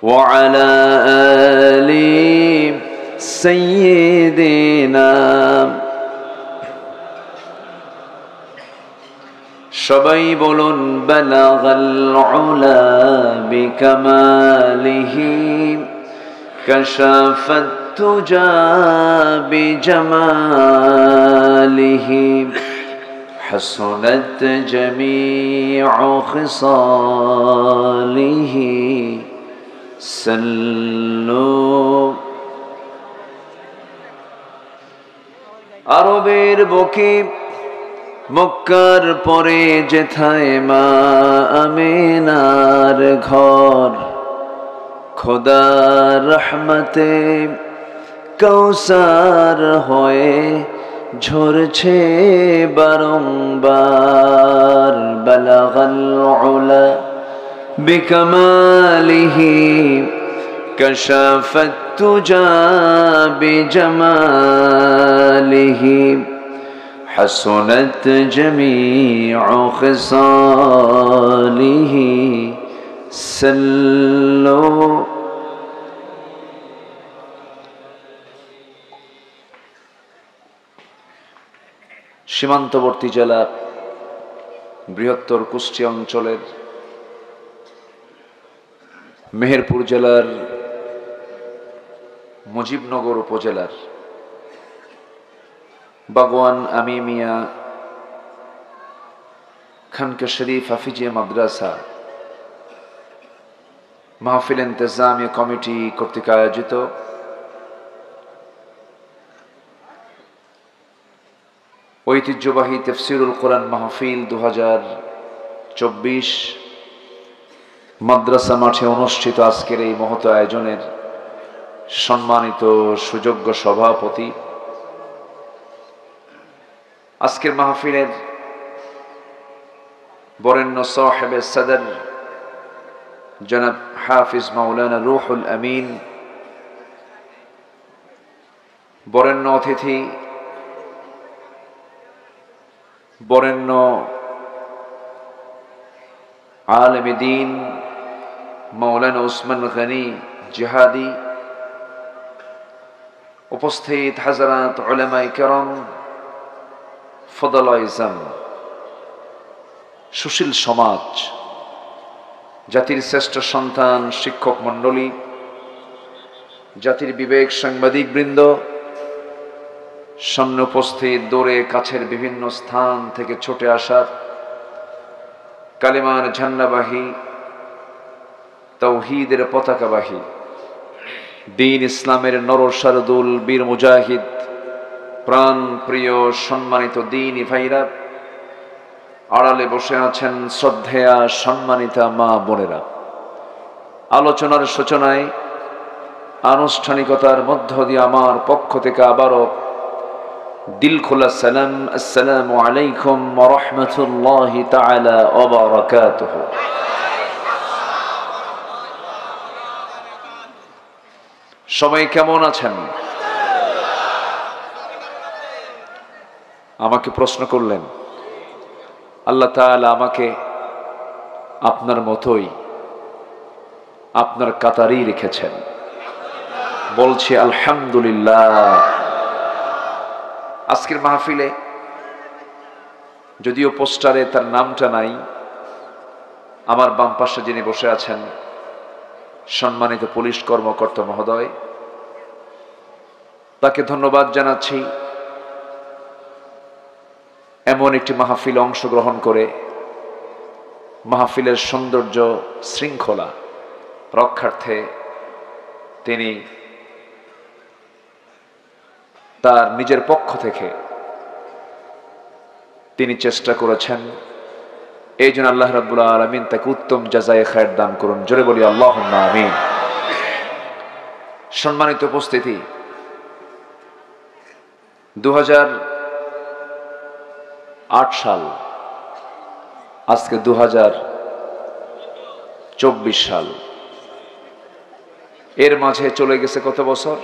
Speaker 1: ওয়া আলা আলি সাইয়্যিদিনা। সবাই বলুন বালাগাল উলা বিকামালিহি, কাশাফাত তুজা বিজামালিহি, হাসুনাত জামিউ খিসালিহি, সাল্লু। আরবের বুকে মক্কার পরে যেথায় মা আমিনার ঘর, খোদার রহমতে কৌসার হয়ে ঝরছে বারংবার। বালাগাল উলা বিকামালিহি, কাশাফাত তুজা বিজামালিহি, حسنت جميع خصاله سلوا। সীমান্তবর্তী জেলা বৃহত্তর কুষ্টিয়া অঞ্চলের মেহেরপুর জেলার মুজিবনগর উপজেলার বাগওয়ান আমিমিয়া খানকা শরীফ হাফিজিয়া মাদ্রাসা মাহফিল ইন্তেজামিয়া কমিটি কর্তৃক আয়োজিত ঐতিহ্যবাহী তাফসীরুল কোরআন মাহফিল 2024 মাদ্রাসা মাঠে অনুষ্ঠিত আজকের এই মহৎ আয়োজনের সম্মানিত সুযোগ্য সভাপতি, আজকের মাহফিলের বরেণ্য সাহেবে সদর জনাব হাফিজ মাওলানা রুহুল আমিন, বরেণ্য অতিথি বরেণ্য আলেমে দ্বীন মাওলানা উসমান গনি জিহাদি, উপস্থিত হাজরাত উলামায়ে কেরাম, ফদলা ইজাম, সুশীল সমাজ, জাতির শ্রেষ্ঠ সন্তান শিক্ষক মণ্ডলী, জাতির বিবেক সাংবাদিক বৃন্দ, সামনে উপস্থিত দূরে কাছের বিভিন্ন স্থান থেকে ছুটে আসার কালিমার ঝান্ডাবাহী, তাওহীদের পতাকাবাহী, দ্বীন ইসলামের নরসারদুল বীর মুজাহিদ, প্রাণ প্রিয় সম্মানিত দ্বীনি ভাইরা, আড়ালে বসে আছেন শ্রদ্ধেয়া সম্মানিতা মা বোনেরা, আলোচনার সূচনায় আনুষ্ঠানিকতার মধ্য দিয়ে আমার পক্ষ থেকে আবারও দিল খোলা সালাম, আসসালামু আলাইকুম ওয়া রাহমাতুল্লাহি তাআলা ওয়া বারাকাতুহু। সবাই কেমন আছেন? আমাকে প্রশ্ন করলেন, আল্লাহ তাআলা আমাকে আপনার মতোই আপনার কাতারেই রেখেছেন। বলছি আলহামদুলিল্লাহ। আজকের মাহফিলে যদিও পোস্টারে তার নামটা নাই, আমার বাম পাশে যিনি বসে আছেন সম্মানিত পুলিশ কর্মকর্তা মহোদয়, তাকে ধন্যবাদ জানাচ্ছি এমন একটি মাহফিলে অংশগ্রহণ করে মাহফিলের সৌন্দর্য শৃঙ্খলা রক্ষার্থে তিনি তার নিজের পক্ষ থেকে তিনি চেষ্টা করেছেন। এই জন্য আল্লাহ রাব্বুল আলামিন তাকে উত্তম জাযায়ে খায়ের দান করুন। জোরে বলি আল্লাহুম্মা আমিন। সম্মানিত উপস্থিতি, 2008 সাল, আজকে 2024 সাল, এর মাঝে চলে গেছে কত বছর?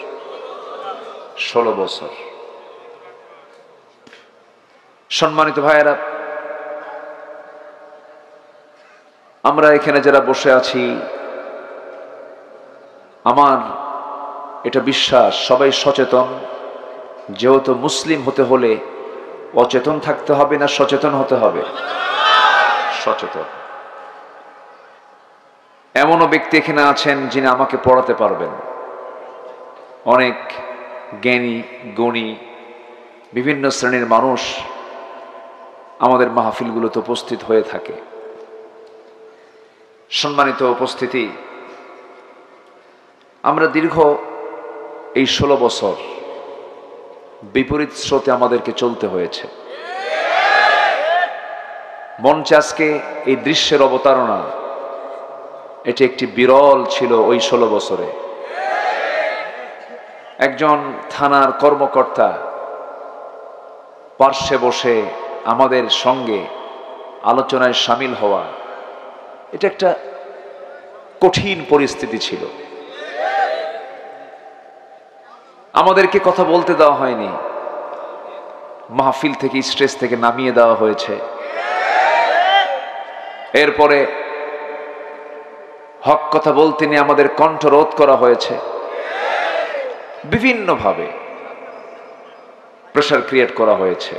Speaker 1: 16 বছর। সম্মানিত ভাইয়েরা, আমরা এখানে যারা বসে আছি, আমার এটা বিশ্বাস সবাই সচেতন। যেহেতু মুসলিম হতে হলে অচেতন থাকতে হবে না সচেতন হতে হবে? সচেতন। এমনও ব্যক্তি এখানে আছেন যিনি আমাকে পড়াতে পারবেন। অনেক জ্ঞানী গুণী বিভিন্ন শ্রেণীর মানুষ আমাদের মাহফিলগুলোতে উপস্থিত হয়ে থাকে। সম্মানিত উপস্থিতি, আমরা দীর্ঘ এই 16 বছর বিপরীত স্রোতে আমাদেরকে চলতে হয়েছে। মঞ্চে আজকে এই দৃশ্যের অবতারণা, এটি একটি বিরল ছিল ওই 16 বছরে। একজন থানার কর্মকর্তা পার্শ্বে বসে আমাদের সঙ্গে আলোচনায় সামিল হওয়া, এটা একটা কঠিন পরিস্থিতি ছিল। আমাদেরকে কথা বলতে দেওয়া হয়নি, মাহফিল থেকে স্টেজ থেকে নামিয়ে দেওয়া হয়েছে। এরপরে হক কথা বলতে নিয়ে আমাদের কণ্ঠ রোধ করা হয়েছে। বিভিন্নভাবে প্রেসার ক্রিয়েট করা হয়েছে।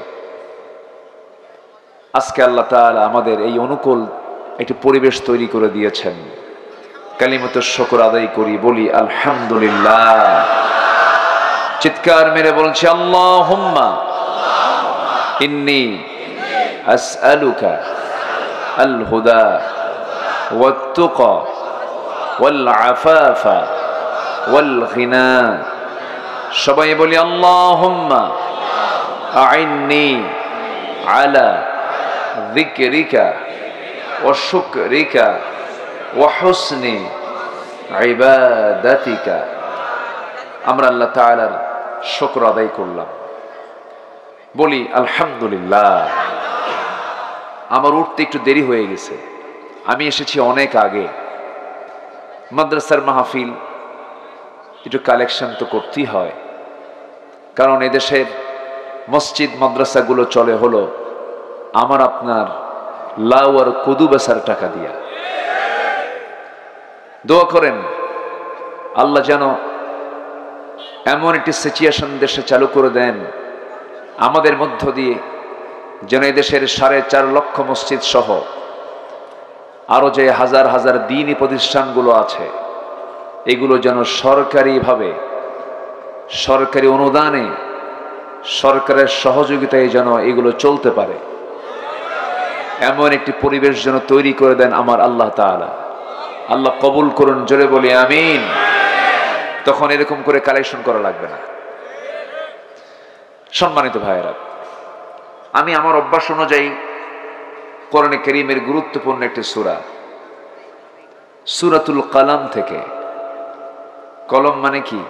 Speaker 1: আজকে আল্লাহ তাআলা আমাদের এই অনুকূল একটি পরিবেশ তৈরি করে দিয়েছেন। কালিমাতুশ শুকর আদায় করি, বলি আলহামদুলিল্লাহ। চিৎকার মেরে বলছি আল্লাহুম্মা ইন্নী আসআলুকা আল হুদা ওয়াত তুকা ওয়াল আফাফা ওয়াল গিনা। সবাই বলি আল্লাহুম্মা আইন্নি আলা যিকরিকা ওয়া শুকরিকা ওয়া হুসনি ইবাদাতিকা। আমরা আল্লাহ তাআলার শুকর আদায় করলাম, বলি আলহামদুলিল্লাহ। আমার উঠতে একটু দেরি হয়ে গেছে, আমি এসেছি অনেক আগে। মাদ্রাসার মাহফিল একটু কালেকশন তো করতেই হয়, কারণ এদেশের মসজিদ মাদ্রাসাগুলো চলে হলো আমার আপনার লাউ আর কদু বেচার টাকা দিয়া। দোয়া করেন আল্লাহ যেন এমন একটি সিচুয়েশন দেশে চালু করে দেন, আমাদের মধ্য দিয়ে যেন এই দেশের 4.5 লক্ষ মসজিদ সহ আরো যে হাজার হাজার দ্বীনি প্রতিষ্ঠানগুলো আছে, এগুলো যেন সরকারিভাবে, সরকারি অনুদানে, সরকারের সহযোগিতায় যেন এগুলো চলতে পারে, এমন একটি পরিবেশ যেন তৈরি করে দেন আমার আল্লাহ তাআলা। আল্লাহ কবুল করুন, জোরে বলি আমিন। তখন এরকম করে কালেকশন করা লাগবে না। সম্মানিত ভাইয়েরা, আমি আমার অভ্যাস অনুযায়ী কোরআনে কারীমের গুরুত্বপূর্ণ একটি সূরা, সূরাতুল কালাম থেকে, কলম মানে কি?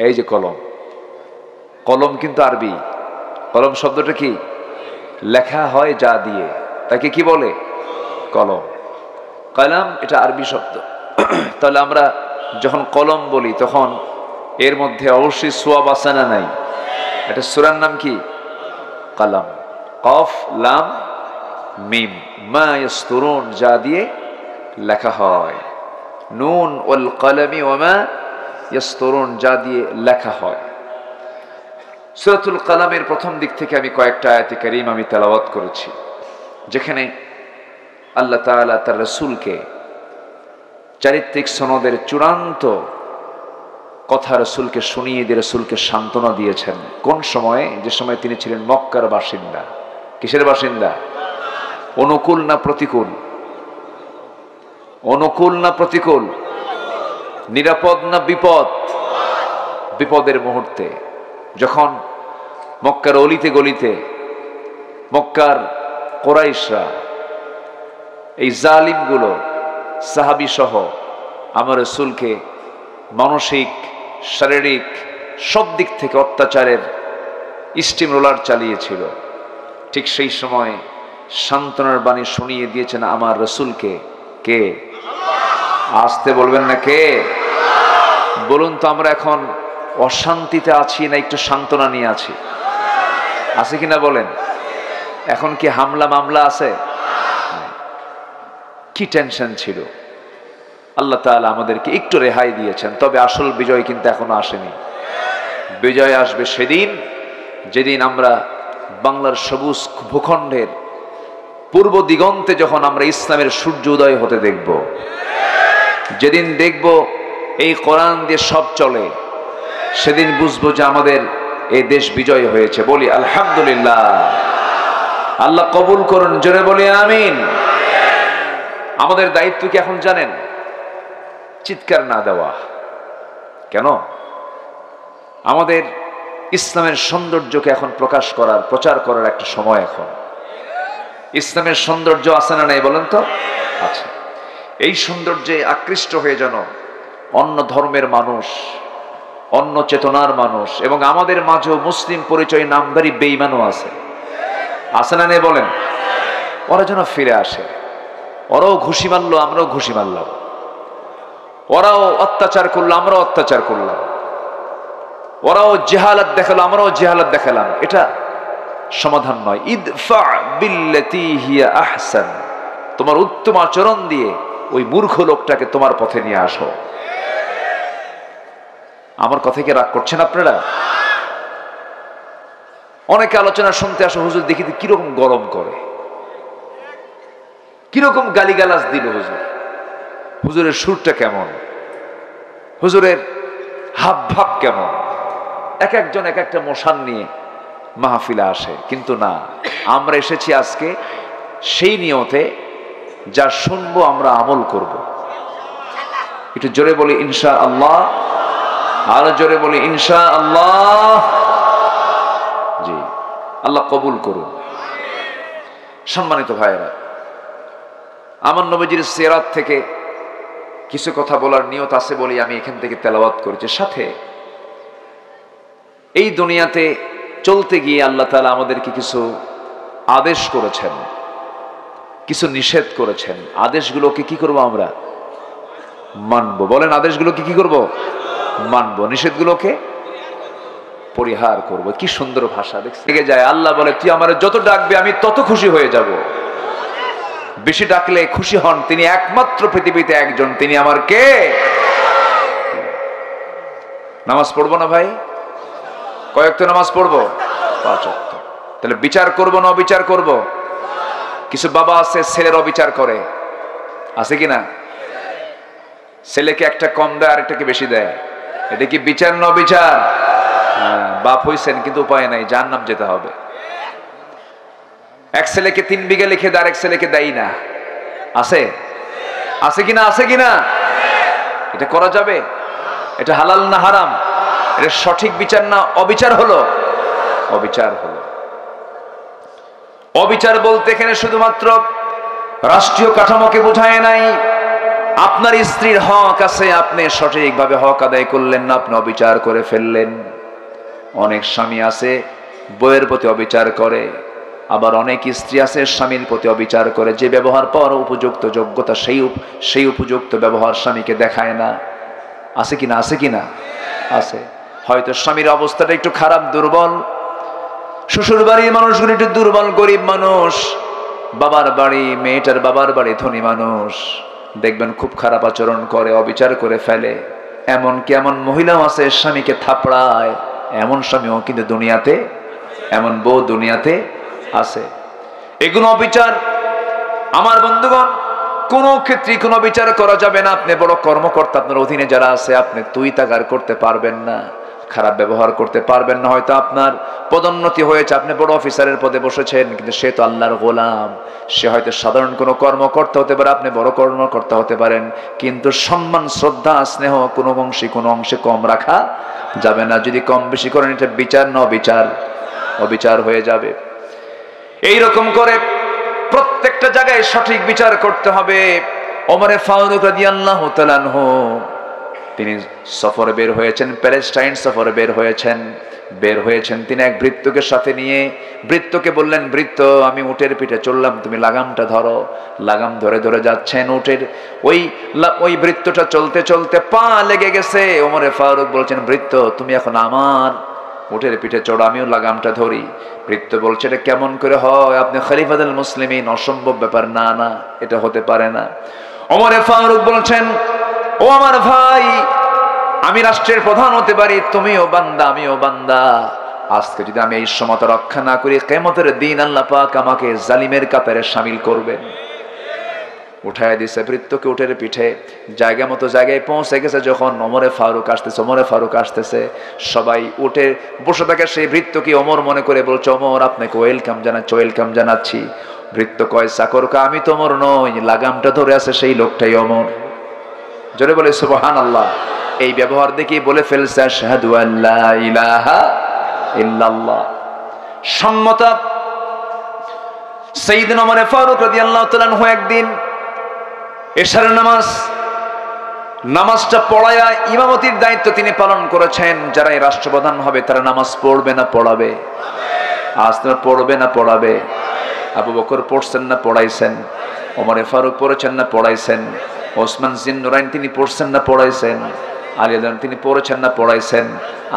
Speaker 1: এই যে কলম, কলম কিন্তু আরবি। কলম শব্দটা কি? লেখা হয় যা দিয়ে, তাকে কি বলে? কলম। কালাম এটা আরবি শব্দ। তাহলে আমরা যখন কলম বলি তখন এর মধ্যে অবশ্যই সোয়াব আছে না নাই? এটা সূরার নাম কি? কলম। কফ লাম মিম, মা ইয়াসতুরুন, যা দিয়ে লেখা হয়। নুন ওয়াল কলমি ওয়া মা ইয়াসতুরুন, যা দিয়ে লেখা হয়। সূরাতুল কলমের প্রথম দিক থেকে আমি কয়েকটা আয়াতে কারীম আমি তেলাওয়াত করেছি, যেখানে আল্লাহ তাআলা তার রাসূলকে চারিত্রিক সনদের চূড়ান্ত কথা রাসূলকে শুনিয়ে দিয়ে রাসূলকে সান্ত্বনা দিয়েছেন। কোন সময়ে? যে সময় তিনি ছিলেন মক্কার বাসিন্দা। কিসের বাসিন্দা? অনুকূল না প্রতিকূল? অনুকূল না প্রতিকূল? নিরাপদ না বিপদ? বিপদের মুহূর্তে যখন মক্কার অলিতে গলিতে মক্কার কুরাইশরা, এই জালিমগুলো সাহাবী সহ আমার রাসূলকে মানসিক, শারীরিক সব দিক থেকে অত্যাচারের স্টিম রোলার চালিয়েছিল, ঠিক সেই সময় সান্ত্বনার বাণী শুনিয়ে দিয়েছেন আমার রাসূলকে কে? আসতে বলবেন না কে? বলুন তো, আমরা এখন অশান্তিতে আছি না একটু সান্ত্বনা নিয়ে আছি? আছে কিনা বলেন? এখন কি হামলা মামলা আছে? কি টেনশন ছিল! আল্লাহ তাআলা আমাদেরকে একটু রেহাই দিয়েছেন, তবে আসল বিজয় কিন্তু এখনো আসেনি। বিজয় আসবে সেদিন যেদিন আমরা বাংলার সবুজ ভূখণ্ডের পূর্ব দিগন্তে যখন আমরা ইসলামের সূর্য উদয় হতে দেখব, যেদিন দেখব এই কোরআন দিয়ে সব চলে, সেদিন বুঝবো যে আমাদের এই দেশ বিজয় হয়েছে। বলি আলহামদুলিল্লাহ। আল্লাহ কবুল করুন, জোরে বলি আমিন। আমাদের দায়িত্ব কি এখন জানেন? চিৎকার না দেওয়া। কেন? আমাদের ইসলামের সৌন্দর্যকে এখন প্রকাশ করার, প্রচার করার একটা সময় এখন। ইসলামের সৌন্দর্য আছে না নাই বলেন তো? আচ্ছা, এই সৌন্দর্যে আকৃষ্ট হয়ে যেন অন্য ধর্মের মানুষ, অন্য চেতনার মানুষ, এবং আমাদের মাঝেও মুসলিম পরিচয় নামধারী বেঈমানও আছে, আছে না নেই বলেন? ওরা যেন ফিরে আসে। ওরাও ঘুষি মারলো, আমরাও ঘুষি মারলাম। ওরাও অত্যাচার করলো, আমরাও অত্যাচার করলাম। ওরাও জেহালাত দেখালো, আমরাও জেহালাত দেখালাম। এটা সমাধান নয়। ইদফা বিল্লাতি হিয়া আহসান, তোমার উত্তম আচরণ দিয়ে ওই মূর্খ লোকটাকে তোমার পথে নিয়ে আসো। আমার কথা কি রাগ করছেন আপনারা? অনেকে আলোচনা শুনতে আসো, হুজুর দেখি কিরকম গরম করে, কিরকম গালিগালাজ দিল হুজুর, হুজুরের সুরটা কেমন, হুজুরের হাব ভাব কেমন। এক একজন এক একটা মোশান নিয়ে মাহফিলে আসে, কিন্তু না, আমরা এসেছি আজকে সেই নিয়তে যা শুনবো আমরা আমল করব। একটু জোরে বলি ইনশাআল্লাহ, আরো জোরে বলি ইনশাআল্লাহ। জি, আল্লাহ কবুল করুন। সম্মানিত ভাইয়েরা, আমার নবীজির সিরাত থেকে কিছু কথা বলার নিয়ত আছে বলে আমি এখান থেকে তেলাওয়াত করেছি। সাথে এই দুনিয়াতে চলতে গিয়ে আল্লাহ তাআলা আমাদেরকে কিছু আদেশ করেছেন, কিছু নিষেধ করেছেন। আদেশগুলোকে কি করব? আমরা মানব। বলেন, আদেশগুলোকে কি করব? মানব। নিষেধগুলোকে পরিহার করব। কি সুন্দর ভাষা দেখতে যায়। আল্লাহ বলে, তুই আমার যত ডাকবে আমি তত খুশি হয়ে যাব। বেশি ডাকলে খুশি হন তিনি একমাত্র পৃথিবীতে একজন, তিনি আমার কে? নামাজ পড়বো না ভাই? কয়েক তো নামাজ পড়বো? 5 ওয়াক্ত। তাহলে বিচার করব না অবিচার করব? কিছু বাবা আছে ছেলের অবিচার করে, আছে কি না? ছেলেকে একটা কম দেয়, আরেকটাকে বেশি দেয়। এটা কি বিচার না অবিচার? বাপ হইছেন কিন্তু উপায় নাই, জাহান্নাম যেতে হবে। এক ছেলেকে 3 বিঘা লিখে দেয়, আরেক ছেলেকে দেয় না। আছে? আছে কিনা? আছে কিনা? এটা করা যাবে? এটা হালাল না হারাম? এটা সঠিক বিচার না অবিচার হলো? অবিচার হলো। অবিচার বলতে এখানে শুধুমাত্র রাষ্ট্রীয় কাঠামোকে বোঝায় নাই। আপনার স্ত্রীর হক আছে, আপনি সঠিকভাবে হক আদায় করলেন না, আপনি অবিচার করে ফেললেন। অনেক স্বামী আছে বইয়ের প্রতি অবিচার করে, আবার অনেক স্ত্রী আছে স্বামীর প্রতি অবিচার করে। যে ব্যবহার পাওয়ার উপযুক্ত যোগ্যতা, সেই উপযুক্ত ব্যবহার স্বামীকে দেখায় না। আছে কিনা? আছে কিনা? আছে। হয়তো স্বামীর অবস্থাটা একটু খারাপ, দুর্বল, শ্বশুর বাড়ির মানুষগুলো একটু দুর্বল, গরিব মানুষ, বাবার বাড়ি, মেয়েটার বাবার বাড়ি ধনী মানুষ, দেখবেন খুব খারাপ আচরণ করে, অবিচার করে ফেলে। এমনকি এমন মহিলাও আছে স্বামীকে থাপড়ায়, এমন স্বামীও কিন্তু দুনিয়াতে, এমন বউ দুনিয়াতে আছে। এগুলো অবিচার। আমার বন্ধুগণ, কোন ক্ষেত্রে কোনো বিচার করা যাবে না। আপনি বড় কর্মকর্তা, আপনার অধীনে যারা আছে, আপনি তুই তাকার করতে পারবেন না, খারাপ ব্যবহার করতে পারবেন না। হয়তো আপনার পদোন্নতি হয়েছে, আপনি বড় অফিসারের পদে বসেছেন, কিন্তু সে তো আল্লাহর গোলাম। সে হয়তো সাধারণ কোনো কর্মকর্তা হতে পারে, আপনি বড় কর্মকর্তা হতে পারেন, কিন্তু সম্মান, শ্রদ্ধা, স্নেহ কোনো অংশে কম রাখা যাবে না। যদি কম বেশি করেন, এটা বিচার না অবিচার? অবিচার হয়ে যাবে। এইরকম করে প্রত্যেকটা জায়গায় সঠিক বিচার করতে হবে। ওমরে ফারুক রাদিয়াল্লাহু তাআলা আনহু তিনি সফরে বের হয়েছেন, প্যালেস্টাইন সফরে বের হয়েছেন। তিনি এক ভৃত্যকে সাথে নিয়ে ভৃত্যকে বললেন, ভৃত্য, আমি উটের পিঠে চললাম, তুমি লাগামটা ধরো। লাগাম ধরে ধরে যাচ্ছেন, উটের ওই ভৃত্যটা চলতে চলতে পা লেগে গেছে। ওমরে ফারুক বলছেন, ভৃত্য, তুমি এখন আমার উটের পিঠে চড়ো, আমিও লাগামটা ধরি। ভৃত্য বলছে, এটা কেমন করে হয়? আপনি খলিফাতুল মুসলিমিন, অসম্ভব ব্যাপার। না না, এটা হতে পারে না। ওমরে ফারুক বলছেন, ও আমার ভাই, আমি রাষ্ট্রের প্রধান হতে পারি, তুমিও বান্দা, আমিও বান্দা। আজকে যদি আমি এই সমতা রক্ষা না করি, কিয়ামতের দিন আল্লাহ পাক আমাকে জালিমের কাতারে শামিল করবেন। উঠায় দিছে ভৃত্যকে উটের পিঠে, জায়গা মতো জায়গায় পৌঁছে গেছে। যখন ওমরে ফারুক আসতেছে, সবাই উঠে বসে থাকে। সেই ভৃত্যকে ওমর মনে করে বলছে, ওমর, আপনাকে ওয়েলকাম জানাচ্ছি। ভৃত্য কয়, চাকরকে, আমি তো ওমর নই, লাগামটা ধরে আছে সেই লোকটাই ওমর। জোরে বলে সুবহানাল্লাহ। এই ব্যবহার দেখে বলে ফেলছে, আশহাদু আল্লা ইলাহা ইল্লাল্লাহ। সম্মতা। সাইয়েদনা ওমর ফারুক রাদিয়াল্লাহু তাআলা আনহু একদিন এশার নামাজটা পড়ায়া ইমামতির দায়িত্ব তিনি পালন করেছেন। যারা এই রাষ্ট্রপ্রধান হবে, তারা নামাজ পড়বে না পড়াবে? আজ তারা পড়বে না পড়াবে? আবু বকর পড়ছেন না পড়াইছেন? ওমরে ফারুক পড়েছেন না পড়াইছেন? ওসমান জিন্নুরাইন তিনি পড়ছেন না পড়াইছেন? আলী আদম তিনি পড়েছেন না পড়াইছেন?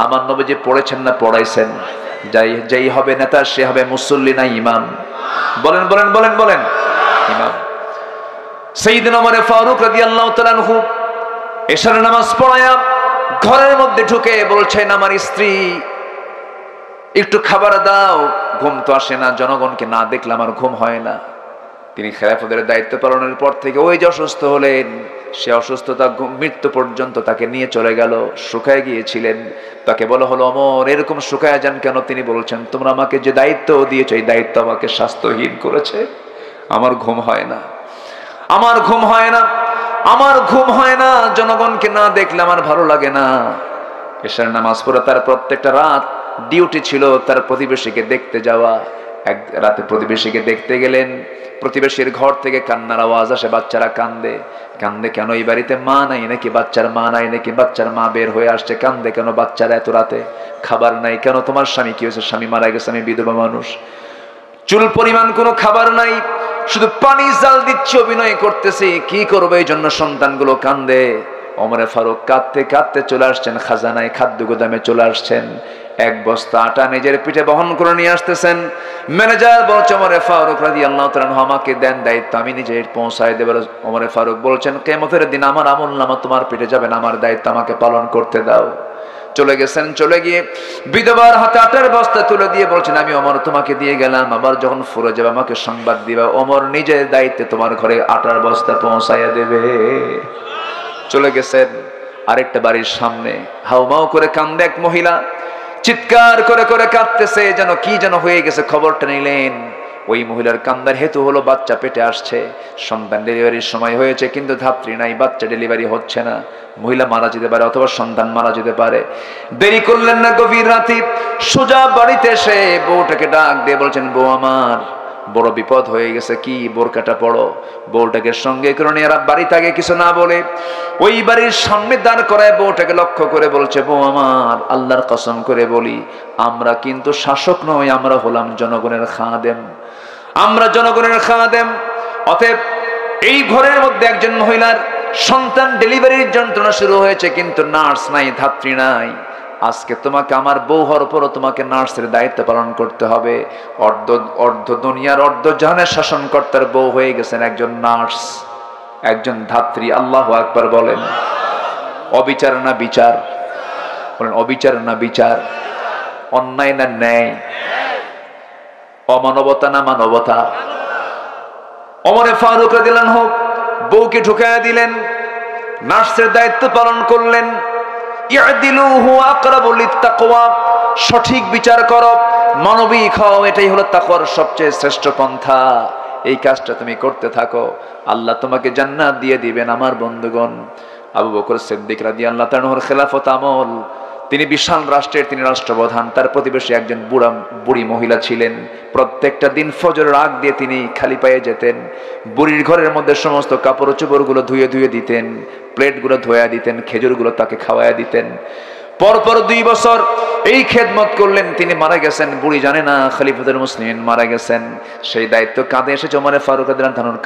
Speaker 1: আমার নবীজি পড়েছেন না পড়াইছেন? যাই হবে নেতা, সে হবে মুসল্লি না ইমাম? বলেন বলেন বলেন বলেন। ইমাম। সাইয়েদনা ওমর ফারুক রাদিয়াল্লাহু তাআলা আনহু এশার নামাজ পড়ায়া ঘরের মধ্যে ঢুকে বলছেন, আমার স্ত্রী, একটু খাবার দাও, ঘুম তো আসে না, জনগণকে না দেখলে আমার ঘুম হয় না। তিনি খেলাফতের দায়িত্ব পালনের পর থেকে ওই যে অসুস্থ হলেন, সে অসুস্থতা মৃত্যু পর্যন্ত তাকে নিয়ে চলে গেল, শুকায় গিয়েছিলেন। তাকে বলা হলো, ওমর, এরকম শুকায় যান কেন? তিনি বলছেন, তোমরা আমাকে যে দায়িত্ব দিয়েছো, এই দায়িত্ব আমাকে স্বাস্থ্যহীন করেছে। আমার ঘুম হয় না, আমার ঘুম হয় না, আমার ঘুম হয় না, জনগণকে না দেখলে আমার ভালো লাগে না। এশার নামাজ পড়ে তার প্রত্যেকটা রাত ডিউটি ছিল তার প্রতিবেশীকে দেখতে যাওয়া। এক রাতে প্রতিবেশীকে দেখতে গেলেন, প্রতিবেশীর ঘর থেকে কান্নার আওয়াজ আসে, বাচ্চারা কান্দে। কান্দে কেন? এই বাড়িতে মা নাই নাকি? বাচ্চার মা নাই নাকি? বাচ্চার মা বের হয়ে আসছে। কান্দে কেন বাচ্চারা এত রাতে? খাবার নাই কেন? তোমার স্বামী কি হয়েছে? স্বামী মারা গেছে, আমি বিধবা মানুষ, চুল পরিমাণ কোনো খাবার নাই, শুধু পানি জাল দিচ্ছে, অভিনয় করতেছে, কি করবে? এই জন্য সন্তানগুলো কান্দে। ওমরে ফারুক কাঁদতে কাঁদতে চলে আসছেন খাজানায়, খাদ্য গোদামে চলে আসছেন। এক বস্তা আটা নিজের পিঠে বহন করে নিয়ে আসতেছেন। ম্যানেজার বলছে, ওমরে ফারুক রাদিয়াল্লাহু তাআলা আনহু, আমাকে দেন দায়িত্ব, আমি নিজে পৌঁছায় দেব। ওমরে ফারুক বলছেন, কিয়ামতের দিন আমার আমলনামা তোমার পিঠে যাবে না, আমার দায়িত্ব আমাকে পালন করতে দাও। চলে গেছেন। চলে গিয়ে বিধবার হাতে আটার বস্তা তুলে দিয়ে বলছেন, আমি ওমর তোমাকে দিয়ে গেলাম, আবার যখন ফুরে যাবে আমাকে সংবাদ দিবা। ওমর নিজের দায়িত্বে তোমার ঘরে আটার বস্তা পৌঁছাইয়া দেবে। চলে গেছেন আরেকটা বাড়ির সামনে, হাউমাউ করে কান্দে এক মহিলা, চিৎকার করে করে কাঁদতেছে, যেন কি যেন হয়ে গেছে। খবরটা নিলেন। ওই মহিলার কান্দার হেতু হলো বাচ্চা পেটে আসছে, সন্তান ডেলিভারির সময় হয়েছে, কিন্তু ধাত্রী নাই, বাচ্চা ডেলিভারি হচ্ছে না। মহিলা মারা যেতে পারে অথবা সন্তান মারা যেতে পারে। দেরি করলেন না, গভীর রাতে সোজা বাড়িতে এসে বউটাকে ডাক দিয়ে বলছেন, বউ আমার বড় বিপদ হয়ে গেছে। কি? বোরকাটা পড়ো। বউটাকে সঙ্গে করে নিয়ে বাড়িতে আগে কিছু না বলে ওই বাড়ির সামনে দাঁড় করায় বউটাকে লক্ষ্য করে বলছে, বউ আমার, আল্লাহর কসম করে বলি, আমরা কিন্তু শাসক নই, আমরা হলাম জনগণের খাদেম, আমরা জনগণের খাদেম। অতএব এই ঘরের মধ্যে একজন মহিলার সন্তান ডেলিভারির যন্ত্রণা শুরু হয়েছে, কিন্তু নার্স নাই, ধাত্রী নাই। আজকে তোমাকে আমার বউ হওয়ার পরও তোমাকে নার্সের দায়িত্ব পালন করতে হবে। অর্ধ দুনিয়ার অর্ধ জাহানের শাসনকর্তার বউ হয়ে গেছেন একজন নার্স, একজন ধাত্রী। আল্লাহু আকবার বলেন। অবিচার না বিচার? বলেন অবিচার না বিচার? অন্যায় না ন্যায়? অমানবতা না মানবতা? ওমরে ফারুক রাদিয়াল্লাহু আনহু বউকে ঢুকায়া দিলেন, নার্সের দায়িত্ব পালন করলেন। ইয়াদিলু হুয়া আকরাবু লিত্তাকওয়া, সঠিক বিচার করো, মানবিক হও, এটাই হলো তাকওয়ার সবচেয়ে শ্রেষ্ঠ পন্থা। এই কাজটা তুমি করতে থাকো, আল্লাহ তোমাকে জান্নাত দিয়ে দিবেন। আমার বন্ধুগণ, আবু বকর সিদ্দিক রাদিয়াল্লাহু তাআলার খেলাফত আমল, তিনি বিশাল রাষ্ট্রের তিনি রাষ্ট্রপ্রধান। তার প্রতিবেশী একজন বুড়ি মহিলা ছিলেন। প্রত্যেকটা দিন ফজরের আগ দিয়ে তিনি খালি পায়ে যেতেন, বুড়ির ঘরের মধ্যে সমস্ত কাপড় চোপড়গুলো ধুয়ে ধুয়ে দিতেন, প্লেটগুলো ধোয়া দিতেন, খেজুরগুলো তাকে খাওয়াইয়া দিতেন। পরপর 2 বছর এই খেদমত করলেন, তিনি মারা গেছেন। বুড়ি জানে না খলিফাতুল মুসলিমিন মারা গেছেন। সেই দায়িত্ব কাঁধে এসেছে ওমরে ফারুক রাদিয়াল্লাহু আনহুর,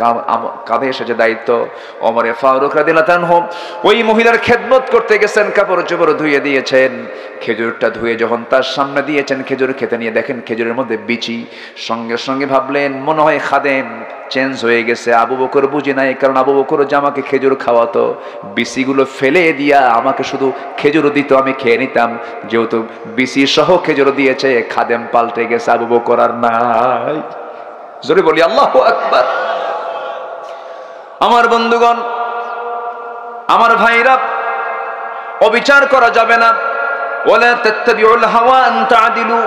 Speaker 1: কাঁধে এসেছে দায়িত্ব। ওমরে ফারুক রাদিয়াল্লাহু আনহু ওই মহিলার খেদমত করতে গেছেন, কাপড় চোপড় ধুয়ে দিয়েছেন, খেজুরটা ধুয়ে যখন তার সামনে দিয়েছেন, খেজুর খেতে নিয়ে দেখেন খেজুরের মধ্যে বিচি। সঙ্গে সঙ্গে ভাবলেন মনে হয় খাদেম চেঞ্জ হয়ে গেছে। আবু বকর বুঝি নাই, কারণ আবু বকর যে আমাকে খেজুর খাওয়াতো, বিচিগুলো ফেলে দিয়া আমাকে শুধু খেজুর দিত, আমি খেয়ে নিতাম। যেহেতু বিচি সহ খেজুর দিয়েছে, খাদেম পাল্টে গেছে, আবু বকর আর নাই। জোরে বলি আল্লাহু আকবার। আমার বন্ধুগণ, আমার ভাইরা, অবিচার করা যাবে না। ওয়ালা তাত্তাবিউল হাওয়া আন তা'দিলু,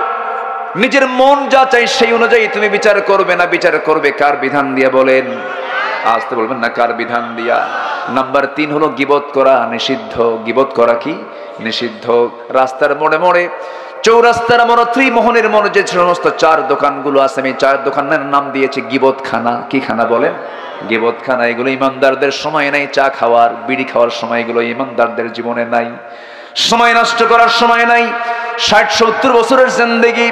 Speaker 1: নিজের মন যা চাই সেই অনুযায়ী তুমি বিচার করবে না। বিচার করবে কার বিধান দিয়া? বলেন, আসতে বলবেন না, কার বিধান দিয়া? নাম্বার 3 হলো গীবত করা নিষিদ্ধ। গীবত করা কি? নিষিদ্ধ। রাস্তার মোড়ে মোড়ে, চৌরাস্তার মোড়ে, ত্রিমোহনের মোড়ে যে সমস্ত 4 দোকানগুলো আছে, আমি 4 দোকানের নাম দিয়েছি গীবতখানা। কি খানা বলেন? গীবতখানা। এগুলো ইমানদারদের সময় নাই চা খাওয়ার, বিড়ি খাওয়ার সময়, এগুলো ইমানদারদের জীবনে নাই। সময় নষ্ট করার সময় নাই। 60-70 বছরের জিন্দেগি,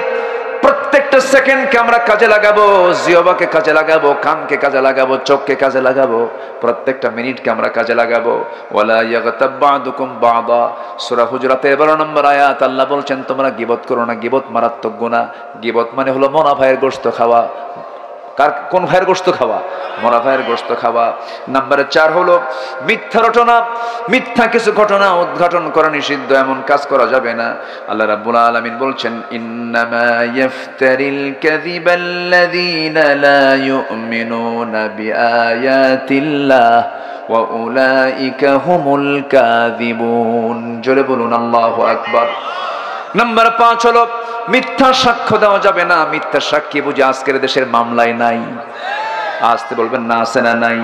Speaker 1: প্রত্যেকটা সেকেন্ডকে আমরা কাজে লাগাবো, জিহ্বাকে কাজে লাগাবো, কানকে কাজে লাগাবো, চোখকে কাজে লাগাবো, প্রত্যেকটা মিনিটকে আমরা কাজে লাগাবো। ওয়ালা ইয়াগতাব বা'দুকুম বা'দা, সূরা হুজুরাতের 12 নম্বর আয়াত। আল্লাহ বলছেন তোমরা গীবত করো না। গীবত মারাত্মক গুনাহ। গীবত মানে হলো মরা ভাইয়ের গোশত খাওয়া। কোন ভাইয়ের গোশত খাওয়া? মরা ভাইয়ের গোশত খাওয়া। নাম্বার 4 হলো মিথ্যা রটনা। মিথ্যা কিছু ঘটনা উদ্ঘাটন করা নিষিদ্ধ, এমন কাজ করা যাবে না। আল্লাহ রাব্বুল আলামিন বলছেন, ইন্নামা ইয়াফতারিল কাযিবাল্লাযীনা লা ইউমিনুনা বিআয়াতিল্লাহ ওয়া উলাইকা হুমুল কাযিবুন। জোরে বলুন আল্লাহু আকবার। নাম্বার 5 হলো মিথ্যা সাক্ষ্য দেওয়া যাবে না। মিথ্যা সাক্ষী বুঝে আজকের দেশের মামলায় নাই। আসতে বলবেন না, আছে না নাই?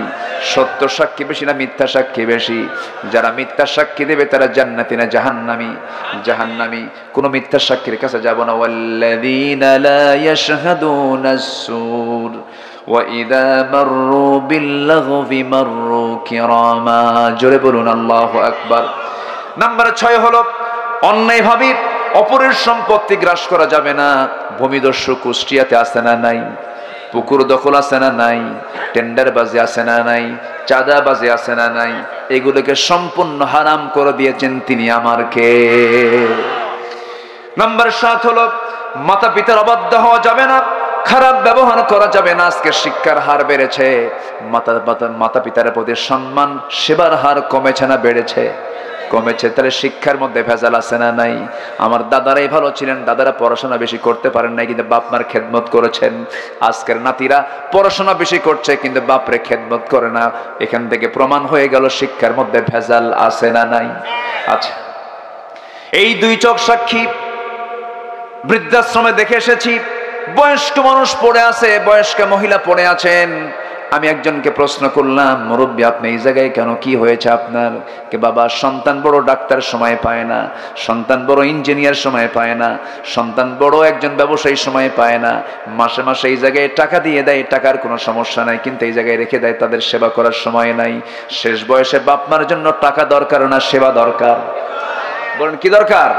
Speaker 1: সত্য সাক্ষী বেশি না মিথ্যা সাক্ষী বেশি? যারা মিথ্যা সাক্ষী দেবে তারা জান্নাতি না জাহান্নামী? জাহান্নামী। কোন মিথ্যা সাক্ষীর কাছে যাব না। ওয়াল্লাযীনা লা ইয়াশহাদুনাস সুর ওয়া ইযা মাররু বিল্লাগবি মাররু কিরামা। জোরে বলুন আল্লাহু আকবার। নাম্বার 6 হলো অন্যায়ভাবে অপরের সম্পত্তি গ্রাস করা যাবে না। ভূমিদস্যু কুষ্টিয়াতে আছে না নাই? পুকুর দখল আছে না নাই? টেন্ডারবাজি আছে না নাই? চাঁদাবাজি আছে না নাই? এগুলোকে সম্পূর্ণ হারাম করে দিয়েছেন তিনি, আমার কে? নাম্বার 7 হলো মাতা পিতার অবাধ্য হওয়া যাবে না, খারাপ ব্যবহার করা যাবে না। আজকে শিক্ষার হার বেড়েছে, মাতা পিতার প্রতি সম্মান, সেবার হার কমেছে না বেড়েছে? কমেছে। তাহলে শিক্ষার মধ্যে ভেজাল আছে না নাই? আমার দাদারাই ভালো ছিলেন, দাদারা পড়াশোনা বেশি করতে পারেন নাই, কিন্তু বাপ মার খেদমত করেছেন। আজকের নাতিরা পড়াশোনা বেশি করছে কিন্তু বাপরে খেদমত করে না। এখান থেকে প্রমাণ হয়ে গেল শিক্ষার মধ্যে ভেজাল আছে না নাই? আচ্ছা, এই 2 চোখ সাক্ষী। বৃদ্ধাশ্রমে দেখে এসেছি, বয়স্ক মানুষ পড়ে আছে, বয়স্ক মহিলা পড়ে আছেন। আমি একজনকে প্রশ্ন করলাম, মুরব্বী আপনি এই জায়গায় কেন, কি হয়েছে আপনার? কে বাবা, সন্তান বড় ডাক্তার সময় পায় না, সন্তান বড় ইঞ্জিনিয়ার সময় পায় না, সন্তান বড় একজন ব্যবসায়ী সময় পায় না। মাসে মাসে এই জায়গায় টাকা দিয়ে দেয়, টাকার কোনো সমস্যা নাই, কিন্তু এই জায়গায় রেখে দেয়, তাদের সেবা করার সময় নাই। শেষ বয়সে বাপ মার জন্য টাকা দরকার না সেবা দরকার? বলেন কি দরকার?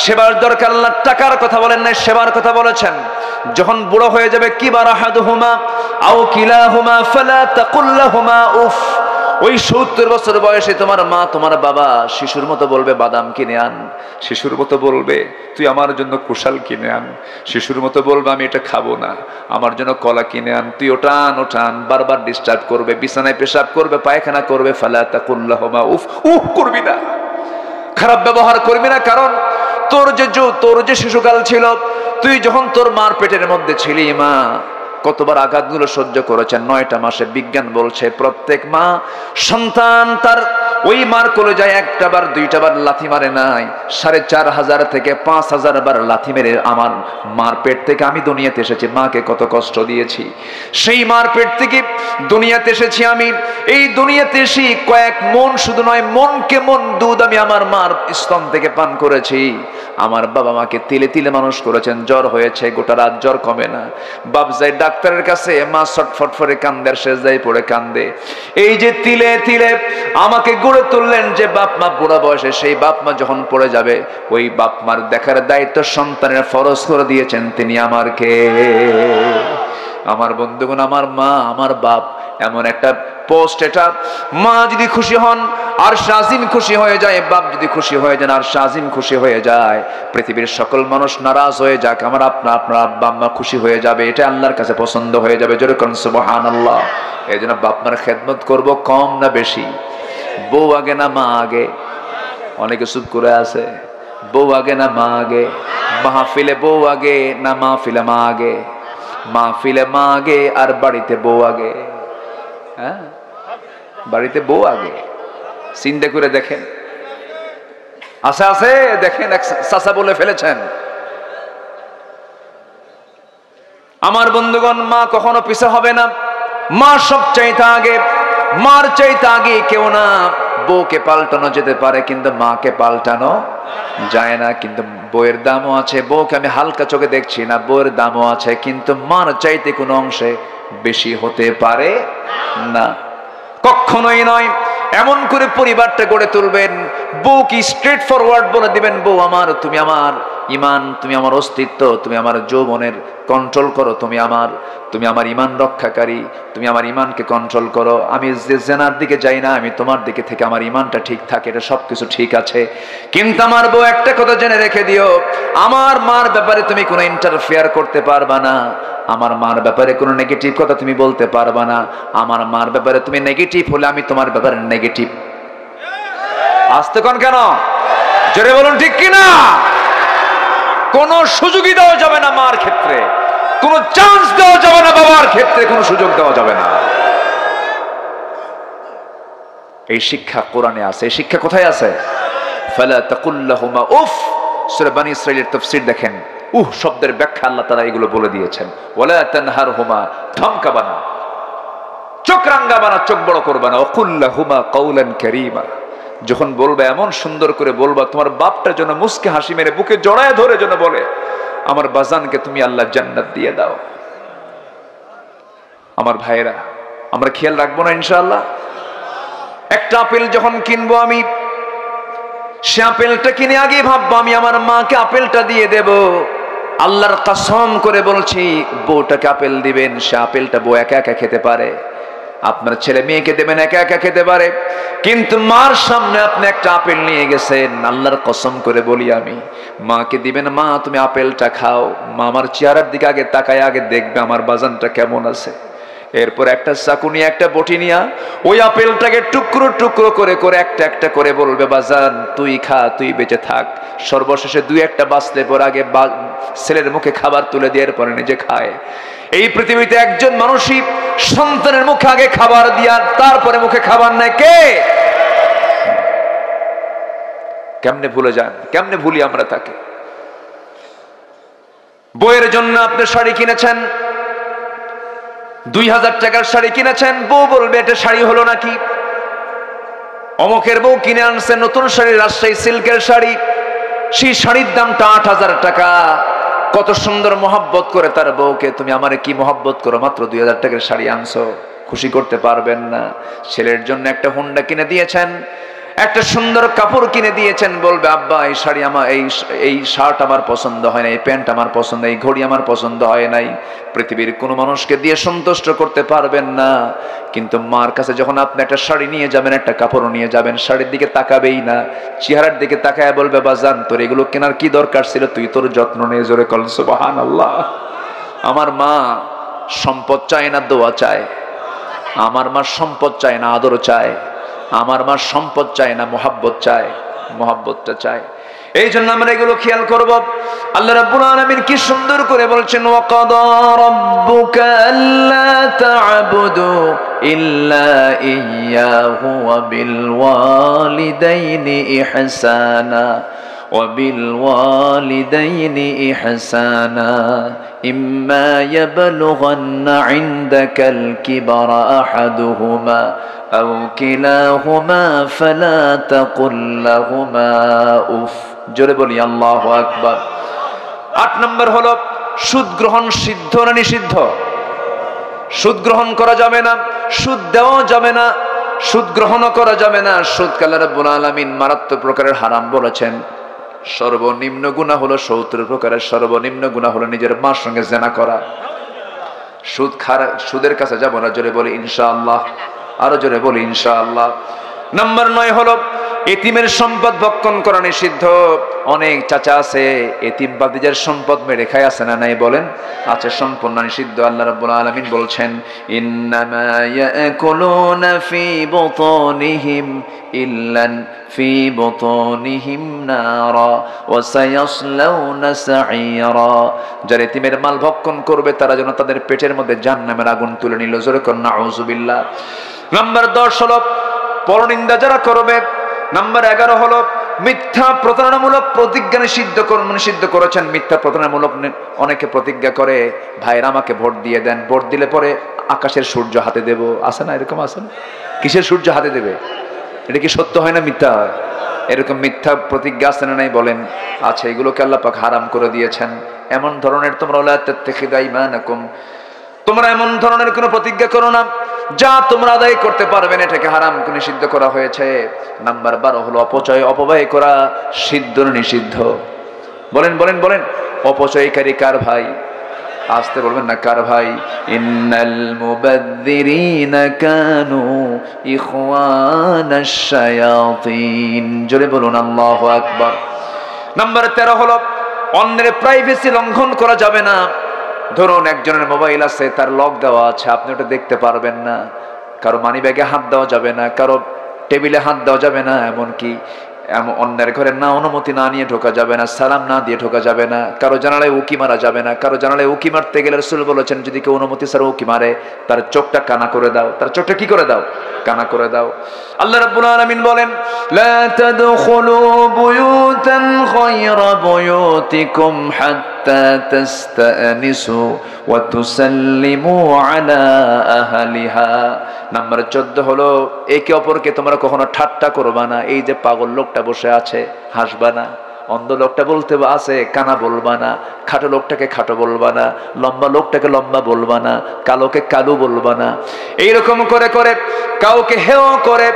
Speaker 1: সেবার দরকার। আল্লাহ টাকার কথা বলেন নাই, সেবার কথা বলেছেন। যখন বুড়ো হয়ে যাবে, কিবার আহাদুহুমা আও কিলাহুমা ফালা তাকুল লাহুমা উফ ওই 70 বছর বয়সে তোমার মা তোমার বাবা শিশুর মতো বলবে বাদাম কিনে আন, শিশুর মতো বলবে তুই আমার জন্য কুশাল কিনে আন, শিশুর মতো বলবে আমি এটা খাবো না, আমার জন্য কলা কিনে আন, তুই ওঠান ওঠান, বারবার ডিস্টার্ব করবে, বিছানায় পেশাব করবে, পায়খানা করবে, ফালা তাকুল্লাহুমা উফ, উফ করবি না, খারাপ ব্যবহার করবি না। কারণ তোর যে শিশুকাল ছিল, তুই যখন তোর মার পেটের মধ্যে ছিলি, মা কতবার আঘাতগুলো সহ্য করেছেন। 9টা মাসে বিজ্ঞান বলছে প্রত্যেক মা সন্তান তার ওই মার কোলে যায় 1টা বার 2টা বার লাথি মারে নাই, 4500 থেকে 5000 বার লাথি মেরে আমার মার পেট থেকে আমি দুনিয়াতে এসেছি। মাকে কত কষ্ট দিয়েছি, সেই মার পেট থেকে দুনিয়াতে এসেছি আমি। এই দুনিয়াতে এসে কয়েক মন, শুধু নয় মনকে মন দুধ আমি আমার মার স্তন থেকে পান করেছি। আমার বাবা মাকে তিলে তিলে মানুষ করেছেন, জ্বর হয়েছে গোটা রাত জ্বর কমে না, বাপ যায় ডাক্তারের কাছে, মা ছটফট করে কান্দে, সেজদায় পড়ে কান্দে। এই যে তিলে তিলে আমাকে গড়ে তুললেন যে বাপ মা বুড়া বয়সে, সেই বাপ মা যখন পড়ে যাবে, ওই বাপ মার দেখার দায়িত্ব সন্তানের ফরজ করে দিয়েছেন তিনি আমারকে। আমার বন্ধুগণ, আমার মা আমার বাপ এমন একটা পোস্ট, এটা মা যদি খুশি হন আর শাজিম খুশি হয়ে যায়, বাপ যদি খুশি হয়ে যান আর শাজিম খুশি হয়ে যায়, পৃথিবীর সকল মানুষ নারাজ হয়ে যাক, আমার আপনার আব্বা আম্মা খুশি হয়ে যাবে, এটা আল্লাহর কাছে পছন্দ হয়ে যাবে। জোরে কোন সুবহানাল্লাহ। এই জন্য বাপ মার খেদমত করব, কম না বেশি? বউ আগে না মা আগে? অনেকে চুপ করে আছে। বউ আগে না মা আগে? মাহফিলে বউ আগে না মাহফিলে মা আগে? মাহফিলে মা আগে আর বাড়িতে বউ আগে? হ্যাঁ, বাড়িতে বউ আগে। চিন্তা করে দেখেন, আছে আছে দেখেন, চাচা বলে ফেলেছেন। আমার বন্ধুগণ, মা কখনো পিছে হবে না, মা সব চাইতে আগে, মার চাইতে আগে কেউ না। বউকে পাল্টানো যেতে পারে কিন্তু মাকে পাল্টানো যায় না। কিন্তু বউয়ের দামও আছে, বউকে আমি হালকা চোখে দেখছি না, বউয়ের দামও আছে, কিন্তু মার চাইতে কোনো অংশে বেশি হতে পারে না, কখনোই নয়। এমন করে পরিবারটা গড়ে তুলবেন, বউ কি স্ট্রেট ফরওয়ার্ড বলে দিবেন, বউ আমার, তুমি আমার ইমান, তুমি আমার অস্তিত্ব, তুমি আমার যৌবনের কন্ট্রোল করো, তুমি আমার ইমান রক্ষাকারী, তুমি আমার ইমানকে কন্ট্রোল করো। আমি যে জেনার দিকে যাই না, আমি তোমার দিকে থেকে আমার ইমানটা ঠিক থাকে, এটা সবকিছু ঠিক আছে। কিন্তু আমার বউ একটা কথা জেনে রেখে দিও, আমার মার ব্যাপারে তুমি কোনো ইন্টারফেয়ার করতে পারবা না, আমার মার ব্যাপারে কোনো নেগেটিভ কথা তুমি বলতে পারবা না। আমার মার ব্যাপারে তুমি নেগেটিভ হলে আমি তোমার ব্যাপারে নেগেটিভ। আসতে কোন কেন? জোরে বলুন ঠিক কিনা? কোনো সুযোগই দেওয়া যাবে না মার ক্ষেত্রে, কোনো চান্স দেওয়া যাবে না বাবার ক্ষেত্রে, কোনো সুযোগ দেওয়া যাবে না। এই শিক্ষা কোরআনে আছে। এই শিক্ষা কোথায় আছে? ফালা তাকুল্লাহুমা উফ। সূরা বনী ইসরাঈলের তাফসীর দেখেন, শব্দের ব্যাখ্যা আল্লাহ তাআলা এগুলো বলে দিয়েছেন। ওয়ালা তানহারহুমা, ধমকাবা না, চোখ রাঙ্গাবা না, চোখ বড় করবা না। ওয়াকুল্লাহুমা কাওলান কারীমা, যখন বলবে এমন সুন্দর করে বলবা, তোমার বাপটা যেন মুস্কে হাসি মেরে বুকে জড়ায় ধরে যেন বলে, আমার বাজানকে তুমি আল্লাহ জান্নাত দিয়ে দাও। আমার ভাইরা, আমরা খেয়াল রাখবো না ইনশাআল্লাহ? একটা আপেল যখন কিনবো আমি, সে আপেলটা কিনে আগে ভাববো আমি আমার মাকে আপেলটা দিয়ে দেব। আল্লাহর কসম করে বলছি, বউটাকে আপেল দিবেন, সে আপেলটা বউ একা একা খেতে পারে, আপনার ছেলে মেয়েকে দেবেন একা একা খেতে পারে, কিন্তু মার সামনে আপনি একটা আপেল নিয়ে গেছেন, আল্লাহর কসম করে বলি আমি, মাকে দিবেন, মা তুমি আপেলটা খাও। মা আমার চেহারার দিকে আগে তাকায়, আগে দেখবে আমার বাজানটা কেমন আছে। এরপর একটা চাকু নিয়ে, একটা বটি নিয়ে ওই আপেলটাকে টুকরো টুকরো করে করে একটা একটা করে বলবে, বাজান তুই খা, তুই বেঁচে থাক। সর্বশেষে 2-1টা বাঁচলে পর আগে ছেলের মুখে খাবার তুলে দিয়ে এরপরে নিজে খায়। এই পৃথিবীতে একজন মানুষই সন্তানের মুখে আগে খাবার দিয়া তারপরে মুখে খাবার নেয় কে? কেমনে ভুলে যান, কেমনে ভুলি আমরা তাকে? বইয়ের জন্য আপনি শাড়ি কিনেছেন, 2000 টাকার শাড়ি কিনেছেন, বউ বলবে এটা শাড়ি হলো নাকি? অমুকের বউ কিনে আনছে নতুন শাড়ি, রাজশাহী সিল্কের শাড়ি, সেই শাড়ির দামটা 8000 টাকা। কত সুন্দর মহব্বত করে তার বউকে, তুমি আমারে কি মহব্বত করো, মাত্র 2000 টাকার শাড়ি আনছো, খুশি করতে পারবেন না। ছেলের জন্য একটা হুন্ডা কিনে দিয়েছেন, একটা সুন্দর কাপড় কিনে দিয়েছেন, বলবে আব্বা এই শাড়ি আমার, এই শার্ট আমার পছন্দ হয় না, এই প্যান্ট আমার পছন্দ, এই ঘড়ি আমার পছন্দ হয় নাই। পৃথিবীর কোনো মানুষকে দিয়ে সন্তুষ্ট করতে পারবেন না, কিন্তু মার কাছে যখন আপনি একটা শাড়ি নিয়ে যাবেন, একটা কাপড় নিয়ে যাবেন, শাড়ির দিকে তাকাবেই না, চেহারার দিকে তাকায় বলবে বাজান তোর এগুলো কেনার কি দরকার ছিল, তুই তোর যত্ন নিয়ে। জোরে কল সুবহানাল্লাহ। আমার মা সম্পদ চায় না, দোয়া চায়। আমার মা সম্পদ চায় না, আদর চায়। আমার মা সম্পদ চায় না, মোহাব্বত চায়, মোহাব্বতটা চায়। এই জন্য আমরা এগুলো খেয়াল করব। আল্লাহ রাব্বুল আলামিন কি সুন্দর করে বলছেন, ওয়াকাদা রাব্বুকা আল্লা তা'বুদু ইল্লা ইয়্যাহু ওয়া বিল ওয়ালিদাইনি ইহসানা وبالوالدين إحسانا إما يبلغن عندك الكبر أحدهما أو كلاهما فلا تقل لهما أف জোরে বলি আল্লাহু আকবার। 8 নম্বর হলো সুদ গ্রহণ সিদ্ধ না নিষিদ্ধ? সুদ গ্রহণ করা যাবে না, সুদ দেওয়া যাবে না, সুদ গ্রহণও করা যাবে না। সুদ আল্লাহ রাব্বুল আলামিন মারাত্মক প্রকারের হারাম বলেছেন। সর্বনিম্ন গুনাহ হলো 70 প্রকারের সর্বনিম্ন গুনাহ হলো নিজের মার সঙ্গে জিনা করা। সুদের কাছে যাব না, জোরে বলি ইনশাআল্লাহ, আরো জোরে বলি ইনশাআল্লাহ। নাম্বার 9 হলো এতিমের সম্পদ ভক্ষণ করা নিষিদ্ধ। অনেক চাচা আছে এতিম বাতিজার সম্পদ মেরে খায়, আছে না নাই বলেন? আছে, সম্পূর্ণ নিষিদ্ধ। আল্লাহ রাব্বুল আলামিন বলছেন ইন্নামা ইয়াকুলুনা ফি বুতুনিহিম ইল্লান ফি বুতুনিহিম নারা ওয়া সায়াসলাউনা সাঈরা। যারা এতিমের মাল ভক্ষণ করবে তারা যেন তাদের পেটের মধ্যে জাহান্নামের আগুন তুলে নিল। জোরে কর নাউযুবিল্লাহ। নাম্বার 10 হলো পরনিন্দা যারা করবে। নাম্বার 11 হলো মিথ্যা প্রতারণামূলক প্রতিজ্ঞা নিষিদ্ধ করেছেন। মিথ্যা প্রতারণামূলক অনেকে প্রতিজ্ঞা করে, ভাইরা আমাকে ভোট দিয়ে দেন, ভোট দিলে পরে আকাশের সূর্য হাতে দেব। আছে না এরকম? আছে না? কিসের সূর্য হাতে দেবে? এটা কি সত্য হয় না মিথ্যা হয়? এরকম মিথ্যা প্রতিজ্ঞা আছে না নাই বলেন? আচ্ছা, এগুলোকে আল্লাহ পাক হারাম করে দিয়েছেন। এমন ধরনের তোমরা লা তাত্তাখিযু আইমানাকুম, তোমরা এমন ধরনের কোনো প্রতিজ্ঞা করো না যা তোমরা আদায় করতে পারবে না, এটাকে হারাম নিষিদ্ধ করা হয়েছে। নাম্বার 12 হলো অপব্যয় করা সিদ্ধ নিষিদ্ধ। বলেন বলেন বলেন, অপচয়কারী কার ভাই? আসতে বলবেন না, কার ভাই? ইন্নাল মুবাযযিরিনা কানু ইখওয়ানাশ শায়াতিন। জোরে বলুন আল্লাহু আকবার। নাম্বার 13 হলো অন্যের প্রাইভেসি লঙ্ঘন করা যাবে না। ধরুন একজনের মোবাইল আছে, তার লক দেওয়া আছে, আপনি ওটা দেখতে পারবেন না। কারো মানি ব্যাগে হাত দেওয়া যাবে না, কারো টেবিলে হাত দেওয়া যাবে না, এমনকি অন্যের ঘরে না অনুমতি না নিয়ে ঢোকা যাবে না, সালাম না দিয়ে ঢোকা যাবে না, কারো জানালায় উকি মারা যাবে না। কারো জানালায় উকি মারতে গেলে রাসূল বলেছেন যদি কেউ অনুমতি ছাড়া উকি মারে তার চোখটা কানা করে দাও, তার চোখটা কি করে দাও? কানা করে দাও। আল্লাহ রাব্বুল আলামিন বলেন লা তাদখুলু বুয়ুতান গায়রা বুয়ুতিকুম হাত্তা তাস্তানিসু ওয়া তুসাল্লিমু আলা আহলিহা। নাম্বার 14 হলো একে অপরকে তোমরা কখনো ঠাট্টা করবা না। এই যে পাগল লোকটা বসে আছে, হাসবা না। অন্ধ লোকটা বলতে আছে, কানা বলবা না। খাটো লোকটাকে খাটো বলবা না, লম্বা লোকটাকে লম্বা বলবা না, কালোকে কালো বলবা না। এইরকম করে করে কাউকে হেয় করে,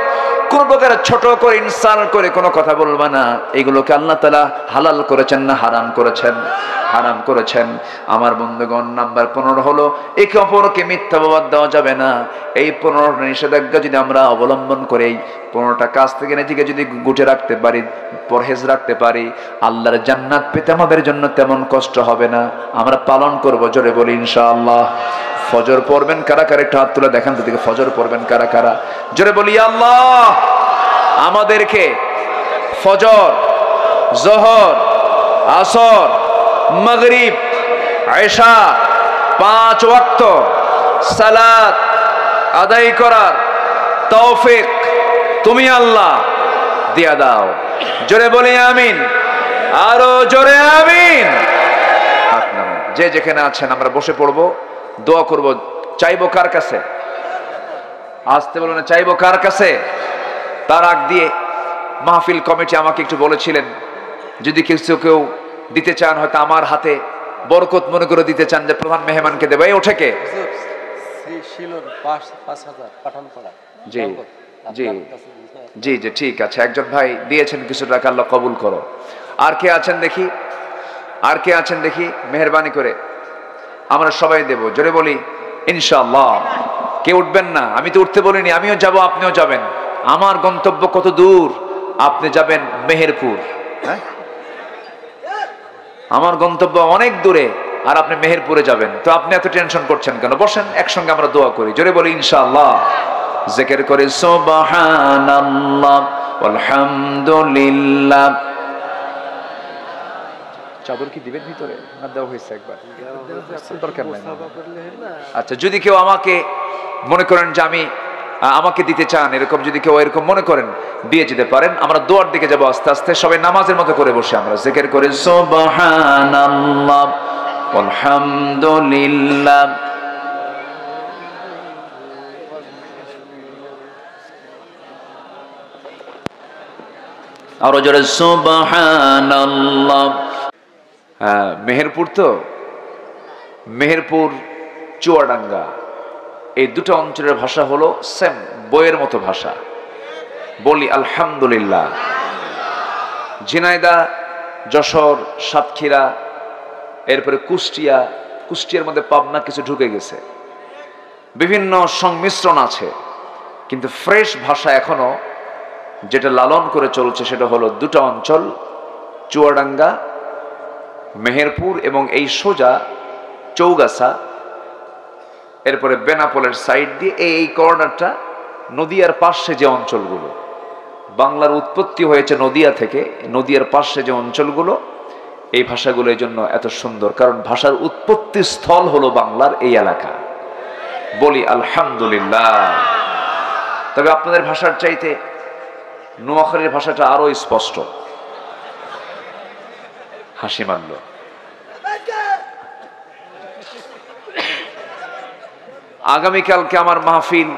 Speaker 1: কোন প্রকার ছোট করে ইনসাল্ট করে কোনো কথা বলবা না। এগুলোকে আল্লাহ তাআলা হালাল করেছেন না হারাম করেছেন? হারাম করেছেন। আমার বন্ধুগণ, নাম্বার 15 হলো একে অপরকে মিথ্যা অপবাদ দেওয়া যাবে না। এই 15টা নিষেধাজ্ঞা যদি আমরা অবলম্বন করে এই 15টা কাজ থেকে নিজেকে যদি গুটে রাখতে পারি, পরহেজ রাখতে পারি, আল্লাহর জান্নাত পেতে আমাদের জন্য তেমন কষ্ট হবে না। আমরা পালন করব, জোরে বলি ইনশাআল্লাহ। ফজর পড়বেন কারা কারা? একটু হাত তুলে দেখান তো দিকে। ফজর পড়বেন কারা কারা? জোরে বলি আল্লাহ আমাদেরকে ফজর, যোহর, আসর, মাগরিব, ইশা 5 ওয়াক্ত সালাত আদায় করার তৌফিক তুমি আল্লাহ দিয়া দাও। জোরে বলি আমিন, আরো জোরে আমিন। যে যেখানে আছেন আমরা বসে পড়বো, দোয়া করব। চাইবো কার কাছে? আসতে বলো না, চাইবো কার কাছে? তার আগ দিয়ে মাহফিল কমিটি আমাকে একটু বলেছিলেন যদি কেউ দিতে চান, হয়তো আমার হাতে বরকত মনে করে দিতে চান, যে প্রধান মেহমানকে দেবো। এই ওঠে কে? জি জি, জি জি ঠিক আছে, একজন ভাই দিয়েছেন কিছু টাকা, আল্লাহ কবুল করো। আর কে আছেন দেখি, আর কে আছেন দেখি, মেহেরবানি করে। আমরা সবাই দেব, জোরে বলি ইনশাআল্লাহ। কে উঠবেন না? আমি তো উঠতে বলিনি, আমিও যাব, আপনিও যাবেন। আমার গন্তব্য কত দূর? আপনি যাবেন মেহেরপুর, হ্যাঁ? আমার গন্তব্য অনেক দূরে, আর আপনি মেহেরপুরে যাবেন। তো আপনি এত টেনশন করছেন কেন? বসেন, একসঙ্গে আমরা দোয়া করি, জোরে বলি ইনশাআল্লাহ। জিকির করে সুবহানাল্লাহ আলহামদুলিল্লাহ। চাদর কি দিবেন ভিতরে না দেওয়া হয়েছে একবার? দরকার নাই। আচ্ছা, যদি কেউ আমাকে মনে করেন যে আমাকে দিতে চান, এরকম যদি কেউ এরকম মনে করেন, দিয়ে যেতে পারেন। আমরা দোয়ার দিকে যাব আস্তে আস্তে, সবাই নামাজের মতো করে বসে আমরা জিকির করে সুবহানাল্লাহ আলহামদুলিল্লাহ। আরো জোরে সুবহানাল্লাহ। হ্যাঁ, মেহেরপুর তো, মেহেরপুর চুয়াডাঙ্গা, এই দুটো অঞ্চলের ভাষা হলো সেম, বইয়ের মতো ভাষা। বলি আলহামদুলিল্লাহ। ঝিনাইদহ, যশোর, সাতক্ষীরা, এরপরে কুষ্টিয়া, কুষ্টিয়ার মধ্যে পাবনা কিছু ঢুকে গেছে, বিভিন্ন সংমিশ্রণ আছে, কিন্তু ফ্রেশ ভাষা এখনো যেটা লালন করে চলছে সেটা হলো দুটো অঞ্চল, চুয়াডাঙ্গা, মেহেরপুর, এবং এই সোজা চৌগাছা, এরপরে বেনাপোলের সাইড দিয়ে এই কর্নারটা, নদিয়ার পাশে যে অঞ্চলগুলো, বাংলার উৎপত্তি হয়েছে নদিয়া থেকে, নদিয়ার পাশে যে অঞ্চলগুলো, এই ভাষাগুলো এই জন্য এত সুন্দর, কারণ ভাষার উৎপত্তি স্থল হলো বাংলার এই এলাকা। বলি আলহামদুলিল্লাহ। তবে আপনাদের ভাষার চাইতে নোয়াখালীর ভাষাটা আরো স্পষ্ট। হাসি মানল। আগামীকালকে আমার মাহফিল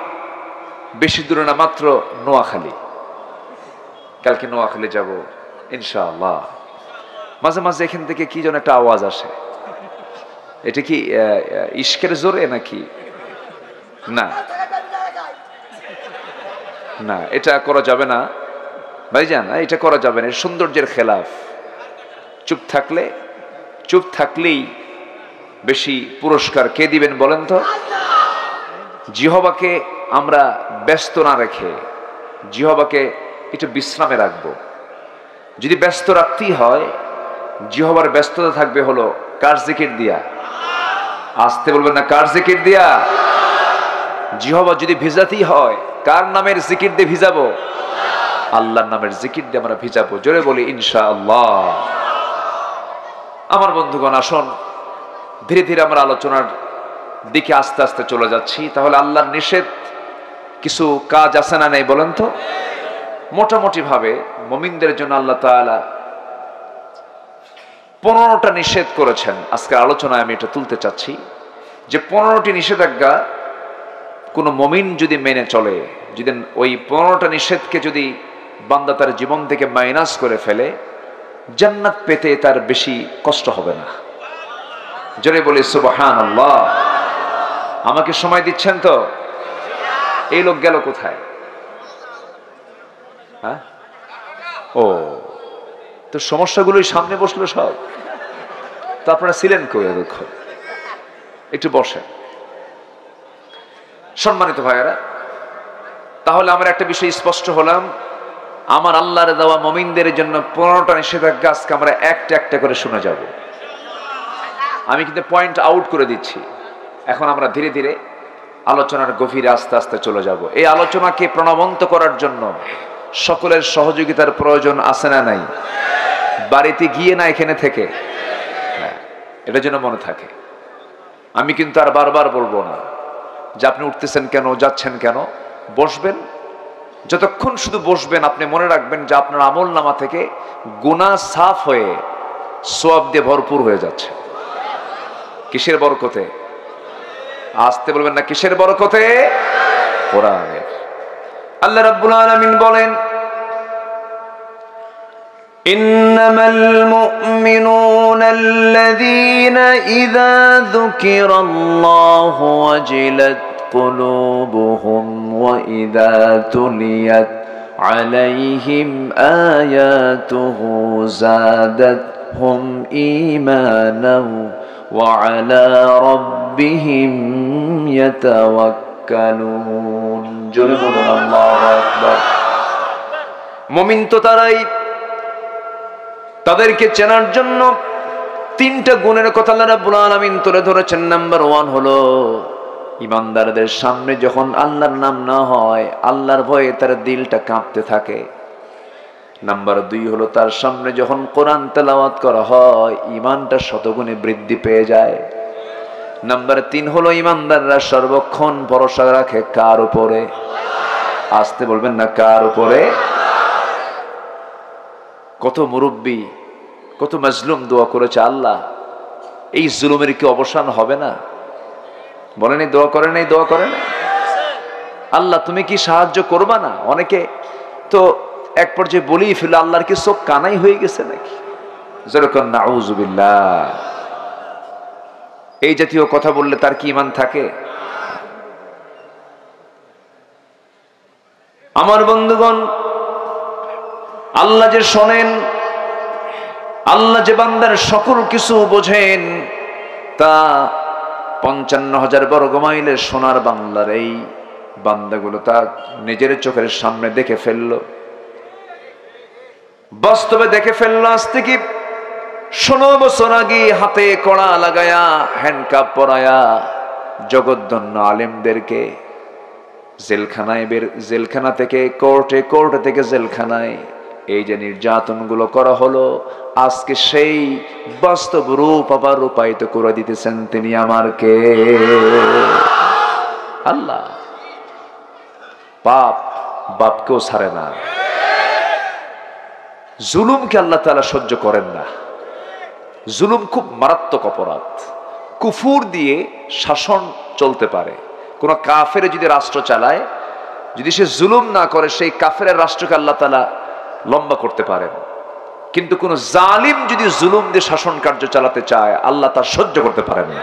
Speaker 1: বেশি দূরে না, মাত্র নোয়াখালী। কালকে নোয়াখালী যাব ইনশাআল্লাহ। মাঝে মাঝে এখান থেকে কি যেন একটা আওয়াজ আসে, এটা কি ইশকের জোরে নাকি? না না, এটা করা যাবে না ভাইজান, এটা করা যাবে না, সৌন্দর্যের খেলাফ। চুপ থাকলেই বেশি পুরস্কার কে দিবেন বলেন তো? জিহবাকে আমরা ব্যস্ত না রেখে জিহবাকে একটু বিশ্রামে রাখবো। যদি ব্যস্ত রাখতেই হয়, জিহবার ব্যস্ততা থাকবে হলো কার জিকির দিয়া? আসতে বলবেন না, কার জিকির দিয়া? জিহবা যদি ভিজাতেই হয়, কার নামের জিকির দিয়ে ভিজাবো? আল্লাহর নামের জিকির দিয়ে আমরা ভিজাবো। জোরে বলি ইনশাআল্লাহ। আমার বন্ধুগণ, আসুন ধীরে ধীরে আমরা আলোচনার দিকে আস্তে আস্তে চলে যাচ্ছি। তাহলে আল্লাহর নিষেধ কিছু কাজ আছে না নেই বলেন তো? মোটামুটি ভাবে মুমিনদের জন্য আল্লাহ তাআলা 15টা নিষেধ করেছেন। আজকের আলোচনায় আমি এটা তুলতে চাচ্ছি যে 15টি নিষেধাজ্ঞা কোন মুমিন যদি মেনে চলে, যদি ওই 15টা নিষেধকে যদি বান্দা তার জীবন থেকে মাইনাস করে ফেলে, জান্নাত পেতে তার বেশি কষ্ট হবে না। জোরে বলি সুবহানাল্লাহ। আমাকে সময় দিচ্ছেন তো? এই লোক গেল কোথায়? হ্যাঁ, ও তো সমস্যাগুলোই সামনে বসলো সব। তো আপনারা ছিলেন কই? দেখো একটু বসেন। সম্মানিত ভাইয়েরা, তাহলে আমার একটা বিষয় স্পষ্ট হলাম, আমার আল্লাহর দেওয়া মুমিনদের জন্য 15টা নিষেধাজ্ঞা আজকে আমরা একটা একটা করে শুনে যাব। আমি কিন্তু পয়েন্ট আউট করে দিচ্ছি। এখন আমরা ধীরে ধীরে আলোচনার গভীরে আস্তে আস্তে চলে যাব। এই আলোচনাকে প্রাণবন্ত করার জন্য সকলের সহযোগিতার প্রয়োজন আছে না নাই? বাড়িতে গিয়ে না এখানে থেকে, হ্যাঁ, এটা যেন মনে থাকে। আমি কিন্তু আর বারবার বলবো না যে আপনি উঠতেছেন কেন, যাচ্ছেন কেন। বসবেন, যতক্ষণ শুধু বসবেন আপনি মনে রাখবেন যে আপনার আমল নামা থেকে গুনাহ সাফ হয়ে সওয়াব দিয়ে ভরপুর হয়ে যাচ্ছে। কিসের বরকতে? আসতে বলবেন না, কিসের বরকতে? কোরআনের। আল্লাহ রাব্বুল আলামিন বলেন, ইন্নামাল মুমিনুনা আল্লাযীনা ইযা যুকিরাল্লাহু ওয়াজিলাত قلوبهم وإذا تليت عليهم آياته زادتهم إيمانا وعلى ربهم يتوكلون جرب الله أكبر মুমিন তো তারাই তাদেরকে চেনার জন্য তিনটা গুণের কথা আল্লাহ রাব্বুল আলামিন তুলে ধরেছেন। নাম্বার 1 হলো ইমানদারদের সামনে যখন আল্লাহর নাম না হয় আল্লাহর ভয়ে তার দিলটা কাঁপতে থাকে। নাম্বার 2 হলো তার সামনে যখন কোরআন তেলাওয়াত করা হয় ইমানটা শতগুণে বৃদ্ধি পেয়ে যায়। নাম্বার 3 হলো ইমানদাররা সর্বক্ষণ ভরসা রাখে কার উপরে? আসতে বলবেন না, কার উপরে? কত মুরব্বী কত মাজলুম দোয়া করেছে, আল্লাহ এই জুলুমের কি অবসান হবে না? বলেন দোয়া করে নাই, দোয়া করে নাই, আল্লাহ তুমি কি সাহায্য করবা না? অনেকে তো এক পর্যায়ে বলেই ফেলে আল্লাহর কি চোখ কানাই হয়ে গেছে নাকি? যেরকম নাউজুবিল্লাহ, এই জাতীয় কথা বললে তার কি ঈমান থাকে? আমার বন্ধুগণ, আল্লাহ যে শোনেন, আল্লাহ যে বান্দার সকল কিছু বোঝেন, তা 55,000 বর্গ মাইলের সোনার বাংলার এই বান্দাগুলো তা নিজের চোখের সামনে দেখে ফেললো, বাস্তবে দেখে ফেললো। আজ থেকে 16 বছর আগে হাতে কড়া লাগায়া হ্যান্ডকাপ পরায়া জগদ্দন্য আলেমদেরকে জেলখানা থেকে কোর্টে, কোর্ট থেকে জেলখানায় এই যে নির্যাতনগুলো করা হলো, আজকে সেই বাস্তব রূপ আবার রূপায়িত করে দিতেছেন তিনি আমার কে? আল্লাহ। পাপ বাপকেও ছাড়ে না, জুলুমকে আল্লাহ তাআলা সহ্য করেন না। জুলুম খুব মারাত্মক অপরাধ। কুফুর দিয়ে শাসন চলতে পারে, কোন কাফের যদি রাষ্ট্র চালায়, যদি সে জুলুম না করে সেই কাফেরের রাষ্ট্রকে আল্লাহ তাআলা লম্বা করতে পারেন। কিন্তু কোন জালিম যদি জুলুম দিয়ে শাসন কার্য চালাতে চায় আল্লাহ তা সহ্য করতে পারেন না।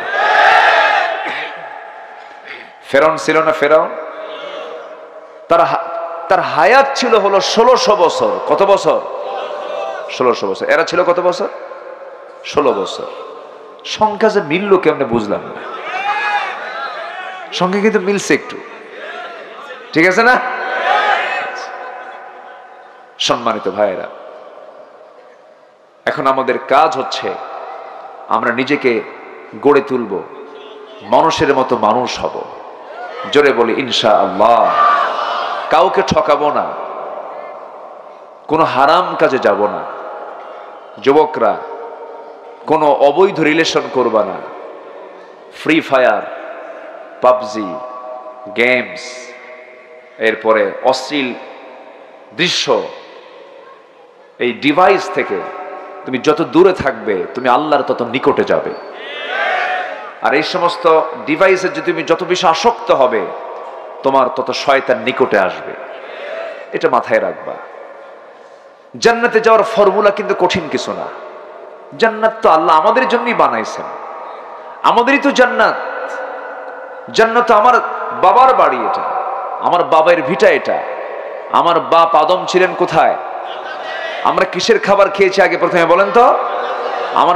Speaker 1: ফেরাউন ছিল না? ফেরাউন তার হায়াত ছিল হলো 1600 বছর। কত বছর? 1600 বছর। এরা ছিল কত বছর? 16 বছর। সংখ্যা যে মিলল কেমনে বুঝলাম না, সংখ্যা কিন্তু মিলছে একটু, ঠিক আছে না? সম্মানিত ভাইয়েরা, এখন আমাদের কাজ হচ্ছে আমরা নিজেকে গড়ে তুলব, মানুষের মতো মানুষ হব। জোরে বলি ইনশাআল্লাহ। কাউকে ঠকাবো না, কোনো হারাম কাজে যাব না। যুবকরা কোনো অবৈধ রিলেশন করবা না। ফ্রি ফায়ার, পাবজি, গেমস, এরপরে অশ্লীল দৃশ্য, এই ডিভাইস থেকে তুমি যত দূরে থাকবে তুমি আল্লাহর তত নিকটে যাবে। আর এই সমস্ত ডিভাইসে যদি তুমি যত বেশি আসক্ত হবে তোমার তত শয়তান নিকটে আসবে। এটা মাথায় রাখবা। জান্নাতে যাওয়ার ফর্মুলা কিন্তু কঠিন কিছু না। জান্নাত তো আল্লাহ আমাদের জন্যই বানাইছেন, আমাদেরই তো জান্নাত। জান্নাত আমার বাবার বাড়ি, এটা আমার বাবার ভিটা, এটা আমার বাপ আদম ছিলেন কোথায়? আমরা কিসের খাবার খেয়েছি আগে প্রথমে বলেন তো? আমার